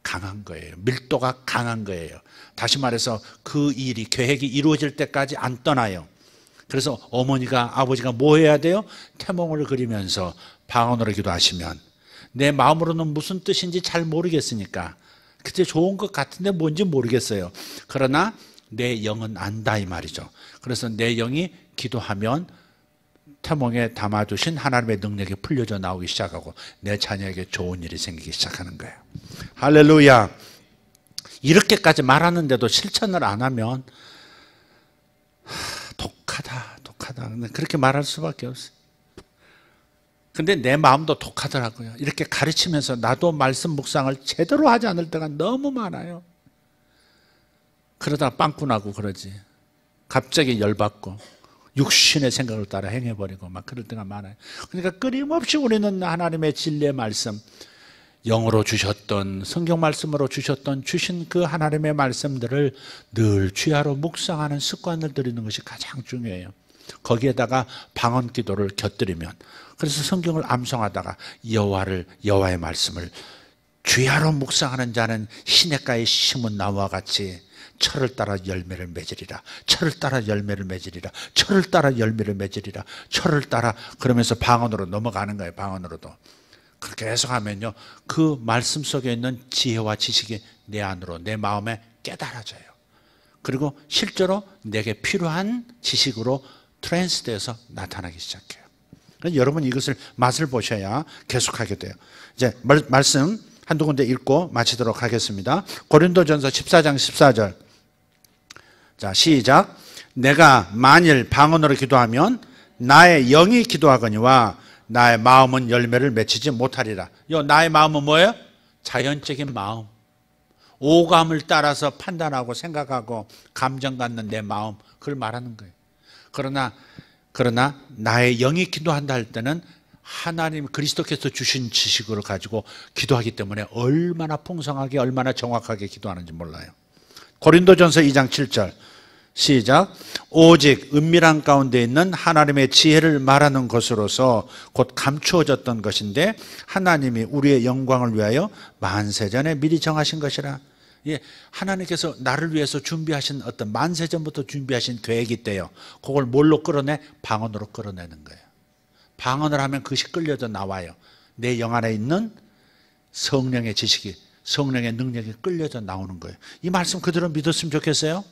강한 거예요. 밀도가 강한 거예요. 다시 말해서 그 일이, 계획이 이루어질 때까지 안 떠나요. 그래서 어머니가, 아버지가 뭐 해야 돼요? 태몽을 그리면서 방언으로 기도하시면 내 마음으로는 무슨 뜻인지 잘 모르겠으니까 그때 좋은 것 같은데 뭔지 모르겠어요. 그러나 내 영은 안다 이 말이죠. 그래서 내 영이 기도하면 태몽에 담아두신 하나님의 능력이 풀려져 나오기 시작하고 내 자녀에게 좋은 일이 생기기 시작하는 거예요. 할렐루야. 이렇게까지 말하는데도 실천을 안 하면 독하다. 그렇게 말할 수밖에 없어요. 근데 내 마음도 독하더라고요. 이렇게 가르치면서 나도 말씀 묵상을 제대로 하지 않을 때가 너무 많아요. 그러다 빵꾸 나고 그러지. 갑자기 열받고 육신의 생각을 따라 행해버리고 막 그럴 때가 많아요. 그러니까 끊임없이 우리는 하나님의 진리의 말씀, 영어로 주셨던, 성경 말씀으로 주신 그 하나님의 말씀들을 늘 주야로 묵상하는 습관을 들이는 것이 가장 중요해요. 거기에다가 방언 기도를 곁들이면, 그래서 성경을 암송하다가 여호와의 말씀을 주야로 묵상하는 자는 시냇가에 심은 나무와 같이 철을 따라 열매를 맺으리라. 철을 따라 열매를 맺으리라. 철을 따라 열매를 맺으리라. 철을 따라, 그러면서 방언으로 넘어가는 거예요. 방언으로도. 그렇게 계속 하면요, 그 말씀 속에 있는 지혜와 지식이 내 안으로, 내 마음에 깨달아져요. 그리고 실제로 내게 필요한 지식으로 트랜스돼서 나타나기 시작해요. 여러분 이것을 맛을 보셔야 계속하게 돼요. 이제 말씀 한두 군데 읽고 마치도록 하겠습니다. 고린도전서 14장 14절. 자, 시작. 내가 만일 방언으로 기도하면 나의 영이 기도하거니와 나의 마음은 열매를 맺히지 못하리라. 나의 마음은 뭐예요? 자연적인 마음. 오감을 따라서 판단하고 생각하고 감정 갖는 내 마음, 그걸 말하는 거예요. 그러나 나의 영이 기도한다 할 때는 하나님 그리스도께서 주신 지식을 가지고 기도하기 때문에 얼마나 풍성하게, 얼마나 정확하게 기도하는지 몰라요. 고린도전서 2장 7절 시작. 오직 은밀한 가운데 있는 하나님의 지혜를 말하는 것으로서 곧 감추어졌던 것인데 하나님이 우리의 영광을 위하여 만세전에 미리 정하신 것이라. 예, 하나님께서 나를 위해서 준비하신 어떤 만세전부터 준비하신 계획이 있대요. 그걸 뭘로 끌어내? 방언으로 끌어내는 거예요. 방언을 하면 그것이 끌려져 나와요. 내 영 안에 있는 성령의 지식이, 성령의 능력이 끌려져 나오는 거예요. 이 말씀 그대로 믿었으면 좋겠어요.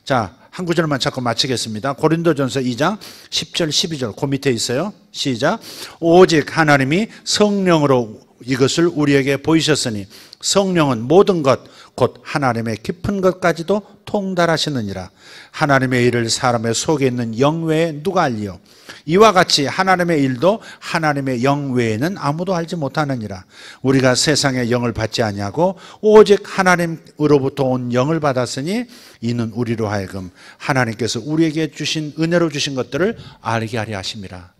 자, 한 구절만 찾고 마치겠습니다. 고린도전서 2장 10절 12절 그 밑에 있어요. 시작. 오직 하나님이 성령으로 이것을 우리에게 보이셨으니 성령은 모든 것 곧 하나님의 깊은 것까지도 통달하시느니라. 하나님의 일을 사람의 속에 있는 영 외에 누가 알리요? 이와 같이 하나님의 일도 하나님의 영 외에는 아무도 알지 못하느니라. 우리가 세상의 영을 받지 아니하고 오직 하나님으로부터 온 영을 받았으니 이는 우리로 하여금 하나님께서 우리에게 주신 은혜로 주신 것들을 알게 하려 하심이라.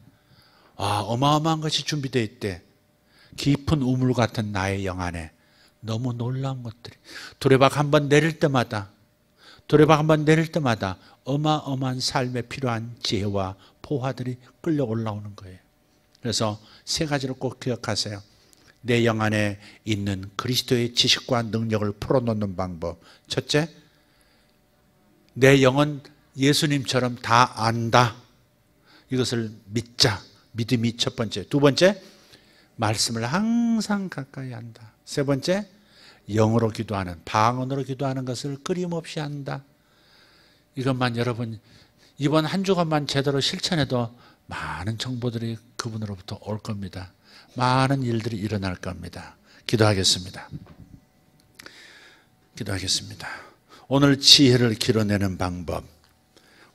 어마어마한 것이 준비되어 있대. 깊은 우물 같은 나의 영 안에 너무 놀라운 것들이, 두레박 한번 내릴 때마다 어마어마한 삶에 필요한 지혜와 포화들이 끌려 올라오는 거예요. 그래서 세 가지를 꼭 기억하세요. 내 영 안에 있는 그리스도의 지식과 능력을 풀어놓는 방법. 첫째, 내 영은 예수님처럼 다 안다. 이것을 믿자. 믿음이 첫 번째. 두 번째, 말씀을 항상 가까이 한다. 세 번째, 영어로 기도하는, 방언으로 기도하는 것을 끊임없이 한다. 이것만 여러분 이번 한 주간만 제대로 실천해도 많은 정보들이 그분으로부터 올 겁니다. 많은 일들이 일어날 겁니다. 기도하겠습니다. 오늘 지혜를 길어내는 방법,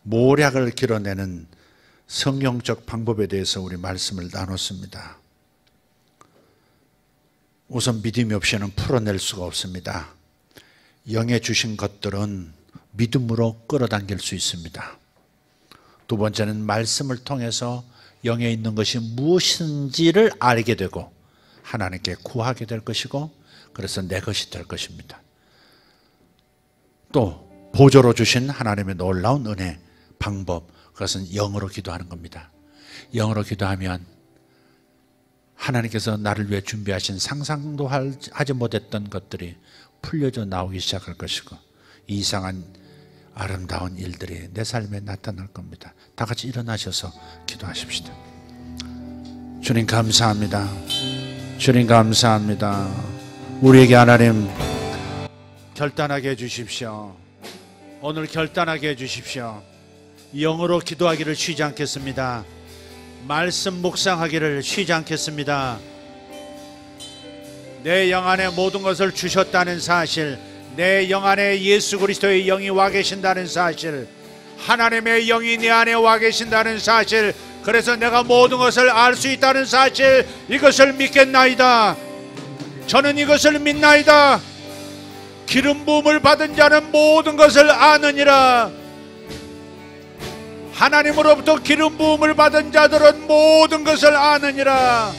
모략을 길어내는 성경적 방법에 대해서 우리 말씀을 나눴습니다. 우선 믿음이 없이는 풀어낼 수가 없습니다. 영에 주신 것들은 믿음으로 끌어당길 수 있습니다. 두 번째는 말씀을 통해서 영에 있는 것이 무엇인지를 알게 되고 하나님께 구하게 될 것이고, 그래서 내 것이 될 것입니다. 또 보조로 주신 하나님의 놀라운 은혜, 방법, 그것은 영으로 기도하는 겁니다. 영으로 기도하면 하나님께서 나를 위해 준비하신 상상도 하지 못했던 것들이 풀려져 나오기 시작할 것이고, 이상한 아름다운 일들이 내 삶에 나타날 겁니다. 다 같이 일어나셔서 기도하십시다. 주님 감사합니다. 주님 감사합니다. 우리에게 하나님 결단하게 해주십시오. 오늘 결단하게 해주십시오. 영으로 기도하기를 쉬지 않겠습니다. 말씀 묵상하기를 쉬지 않겠습니다. 내 영 안에 모든 것을 주셨다는 사실, 내 영 안에 예수 그리스도의 영이 와 계신다는 사실, 하나님의 영이 내 안에 와 계신다는 사실, 그래서 내가 모든 것을 알 수 있다는 사실, 이것을 믿겠나이다. 저는 이것을 믿나이다. 기름 부음을 받은 자는 모든 것을 아느니라. 하나님으로부터 기름 부음을 받은 자들은 모든 것을 아느니라.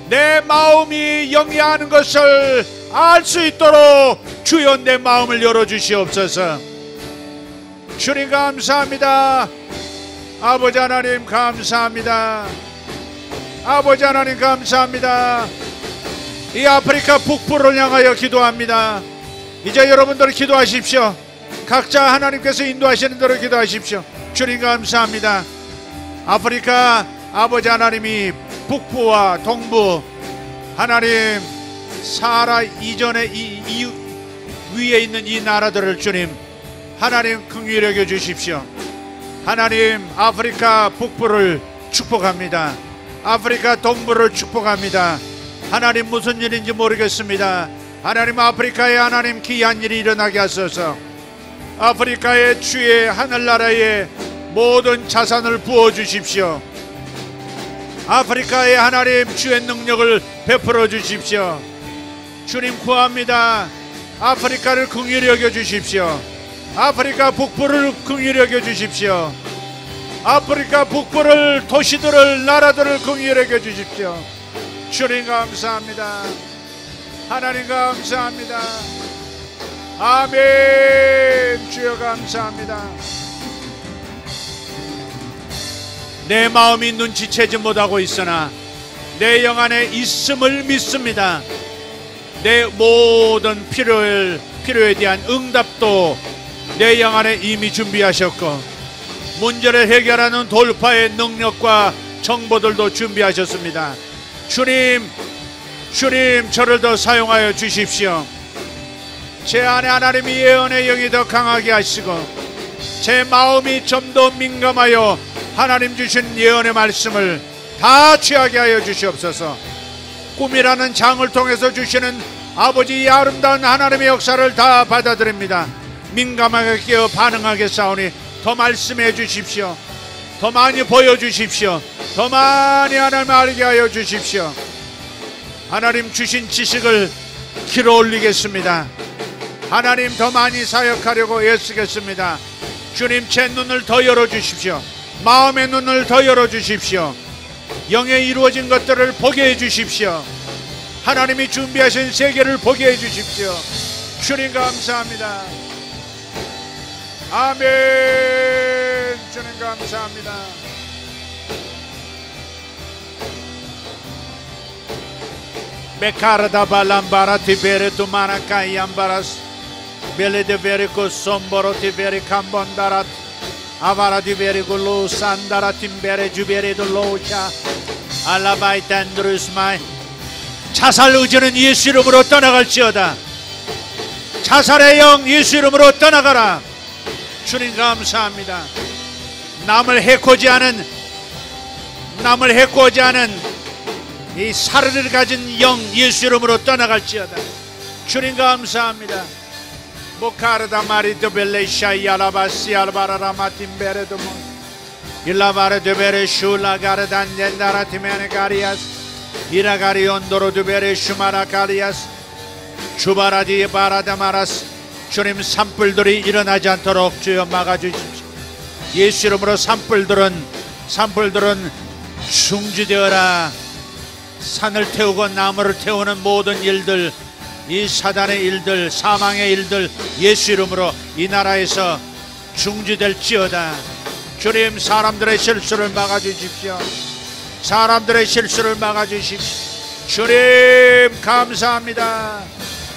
내 마음이 영이 아는 것을 알 수 있도록 주여 내 마음을 열어주시옵소서. 주님 감사합니다. 아버지 하나님 감사합니다. 아버지 하나님 감사합니다. 이 아프리카 북부를 향하여 기도합니다. 이제 여러분들 기도하십시오. 각자 하나님께서 인도하시는 대로 기도하십시오. 주님 감사합니다. 아프리카 아버지 하나님이 북부와 동부 하나님 사하라 이전에 이 위에 있는 이 나라들을 주님 하나님 긍휼히 여겨 주십시오. 하나님 아프리카 북부를 축복합니다. 아프리카 동부를 축복합니다. 하나님 무슨 일인지 모르겠습니다. 하나님 아프리카에 하나님 귀한 일이 일어나게 하소서. 아프리카의 주의 하늘나라에 모든 자산을 부어주십시오. 아프리카에 하나님 주의 능력을 베풀어 주십시오. 주님 구합니다. 아프리카를 긍휼히 여겨 주십시오. 아프리카 북부를 긍휼히 여겨 주십시오. 아프리카 북부를, 도시들을, 나라들을 긍휼히 여겨 주십시오. 주님 감사합니다. 하나님 감사합니다. 아멘. 주여 감사합니다. 내 마음이 눈치채지 못하고 있으나 내 영 안에 있음을 믿습니다. 내 모든 필요에 대한 응답도 내 영 안에 이미 준비하셨고, 문제를 해결하는 돌파의 능력과 정보들도 준비하셨습니다. 주님, 저를 더 사용하여 주십시오. 제 안에 하나님의 예언의 영이 더 강하게 하시고, 제 마음이 좀 더 민감하여 하나님 주신 예언의 말씀을 다 취하게 하여 주시옵소서. 꿈이라는 장을 통해서 주시는 아버지 이 아름다운 하나님의 역사를 다 받아들입니다. 민감하게 깨어 반응하게 싸우니 더 말씀해 주십시오. 더 많이 보여주십시오. 더 많이 하나님 알게 하여 주십시오. 하나님 주신 지식을 길어 올리겠습니다. 하나님 더 많이 사역하려고 애쓰겠습니다. 주님, 제 눈을 더 열어주십시오. 마음의 눈을 더 열어주십시오. 영에 이루어진 것들을 보게 해주십시오. 하나님이 준비하신 세계를 보게 해주십시오. 주님 감사합니다. 아멘. 주님 감사합니다. 베카르다 발람바라 티베레 투마나카이 암바라스 벨레데 베리코 솜보로 티베리 캄본다랏 아바라 디베리고 로산다라 팀베레 주베레도 로샤 알라바이 텐드루스마이. 자살 의지는 예수 이름으로 떠나갈지어다. 자살의 영 예수 이름으로 떠나가라. 주님 감사합니다. 남을 해코지 않은 이 사르를 가진 영 예수 이름으로 떠나갈지어다. 주님 감사합니다. 모카르다 마리도 벨레샤이 알라바시 알바라라 마팀베레도모 일라바레 드베레 슈라가르단 젠다라 티메네 가리아스 이라가리 온도로 드베레 슈마라 가리아스 주바라디 바라다마라스. 주님, 산불들이 일어나지 않도록 주여 막아주십시오. 예수 이름으로 산불들은 중지되어라. 산을 태우고 나무를 태우는 모든 일들, 이 사단의 일들, 사망의 일들 예수 이름으로 이 나라에서 중지될지어다. 주님, 사람들의 실수를 막아주십시오. 사람들의 실수를 막아주십시오. 주님 감사합니다.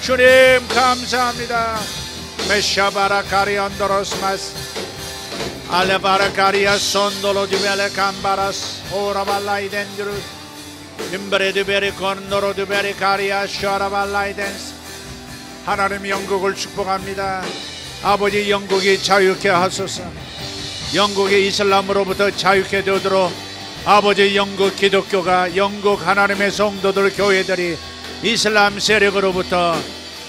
주님 감사합니다. 메샤바라 카리온도로스마스 알레바라 카리아 손돌로 디벨레 캄바라스 오라발라이덴드루 임브레드베리 건노로드베리 카리아 샤라발라이덴스. 하나님, 영국을 축복합니다. 아버지, 영국이 자유케 하소서. 영국이 이슬람으로부터 자유케 되도록 아버지, 영국 기독교가, 영국 하나님의 성도들 교회들이 이슬람 세력으로부터,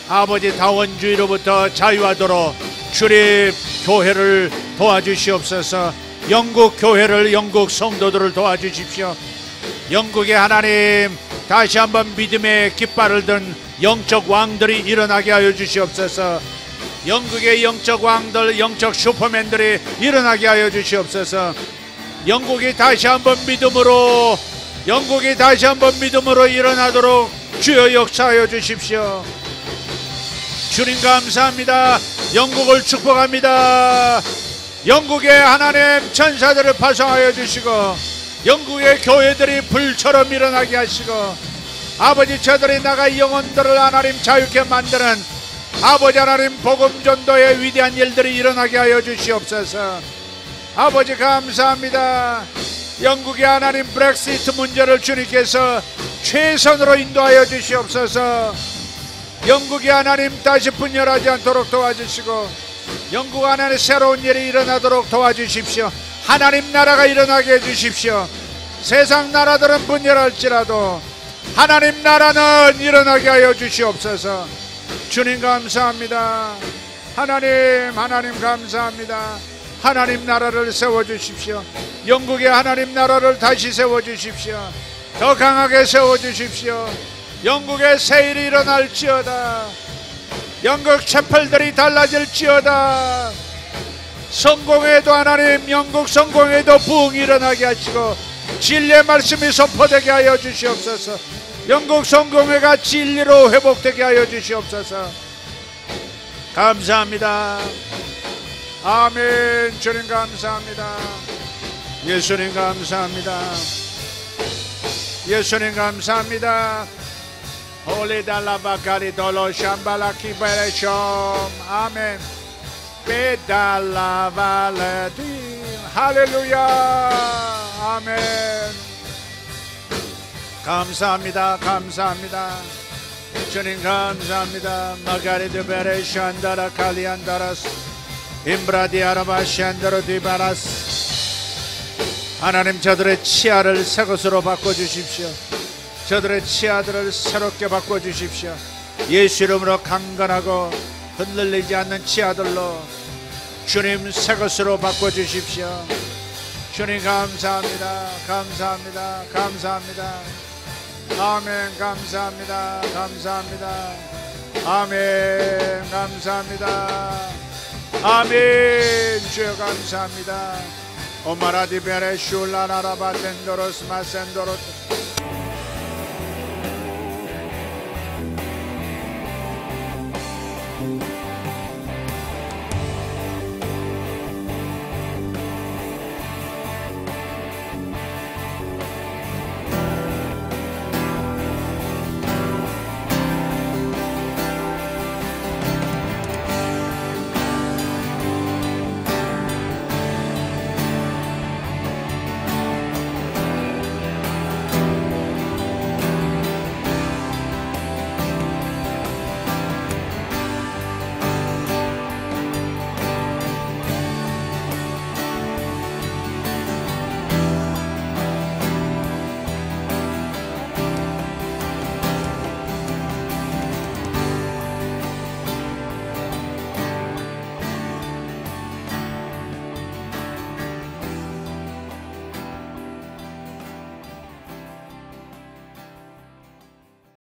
아버지 다원주의로부터 자유하도록 주님, 교회를 도와주시옵소서. 영국 교회를, 영국 성도들을 도와주십시오. 영국의 하나님, 다시 한번 믿음의 깃발을 든 영적 왕들이 일어나게 하여 주시옵소서. 영국의 영적 왕들, 영적 슈퍼맨들이 일어나게 하여 주시옵소서. 영국이 다시 한번 믿음으로 일어나도록 주여 역사하여 주십시오. 주님 감사합니다. 영국을 축복합니다. 영국의 하나님 천사들을 파송하여 주시고, 영국의 교회들이 불처럼 일어나게 하시고, 아버지, 저들이 나가 영혼들을 하나님 자유케 만드는 아버지 하나님 복음 전도의 위대한 일들이 일어나게 하여 주시옵소서. 아버지 감사합니다. 영국의 하나님 브렉시트 문제를 주님께서 최선으로 인도하여 주시옵소서. 영국의 하나님 다시 분열하지 않도록 도와주시고, 영국 하나님 새로운 일이 일어나도록 도와주십시오. 하나님 나라가 일어나게 해주십시오. 세상 나라들은 분열할지라도 하나님 나라는 일어나게 하여 주시옵소서. 주님 감사합니다. 하나님 감사합니다. 하나님 나라를 세워주십시오. 영국의 하나님 나라를 다시 세워주십시오. 더 강하게 세워주십시오. 영국의 새 일이 일어날지어다. 영국 채플들이 달라질지어다. 성공에도 하나님, 영국 성공에도 부흥이 일어나게 하시고 진리의 말씀이 선포되게 하여 주시옵소서. 영국 성공회가 진리로 회복되게 하여 주시옵소서. 감사합니다. 아멘. 주님 감사합니다. 예수님 감사합니다. 예수님 감사합니다. 홀리달라바카리 돌로 샴발라키베레숑 아멘 베달라발레디 할렐루야 아멘. 감사합니다. 감사합니다. 주님 감사합니다. 마가리드 베레시 안다라 칼리안다라스 임브라디 아라바시 안다로 디바라스. 하나님 저들의 치아를 새 것으로 바꿔주십시오. 저들의 치아들을 새롭게 바꿔주십시오. 예수 이름으로 강건하고 흔들리지 않는 치아들로 주님 새 것으로 바꿔주십시오. 주님 감사합니다. 감사합니다. 감사합니다. 아멘. 감사합니다. 감사합니다. 아멘. 감사합니다. 아멘. 주여 감사합니다. 오마라디 베레 슐라나라바 텐도로스 마센도로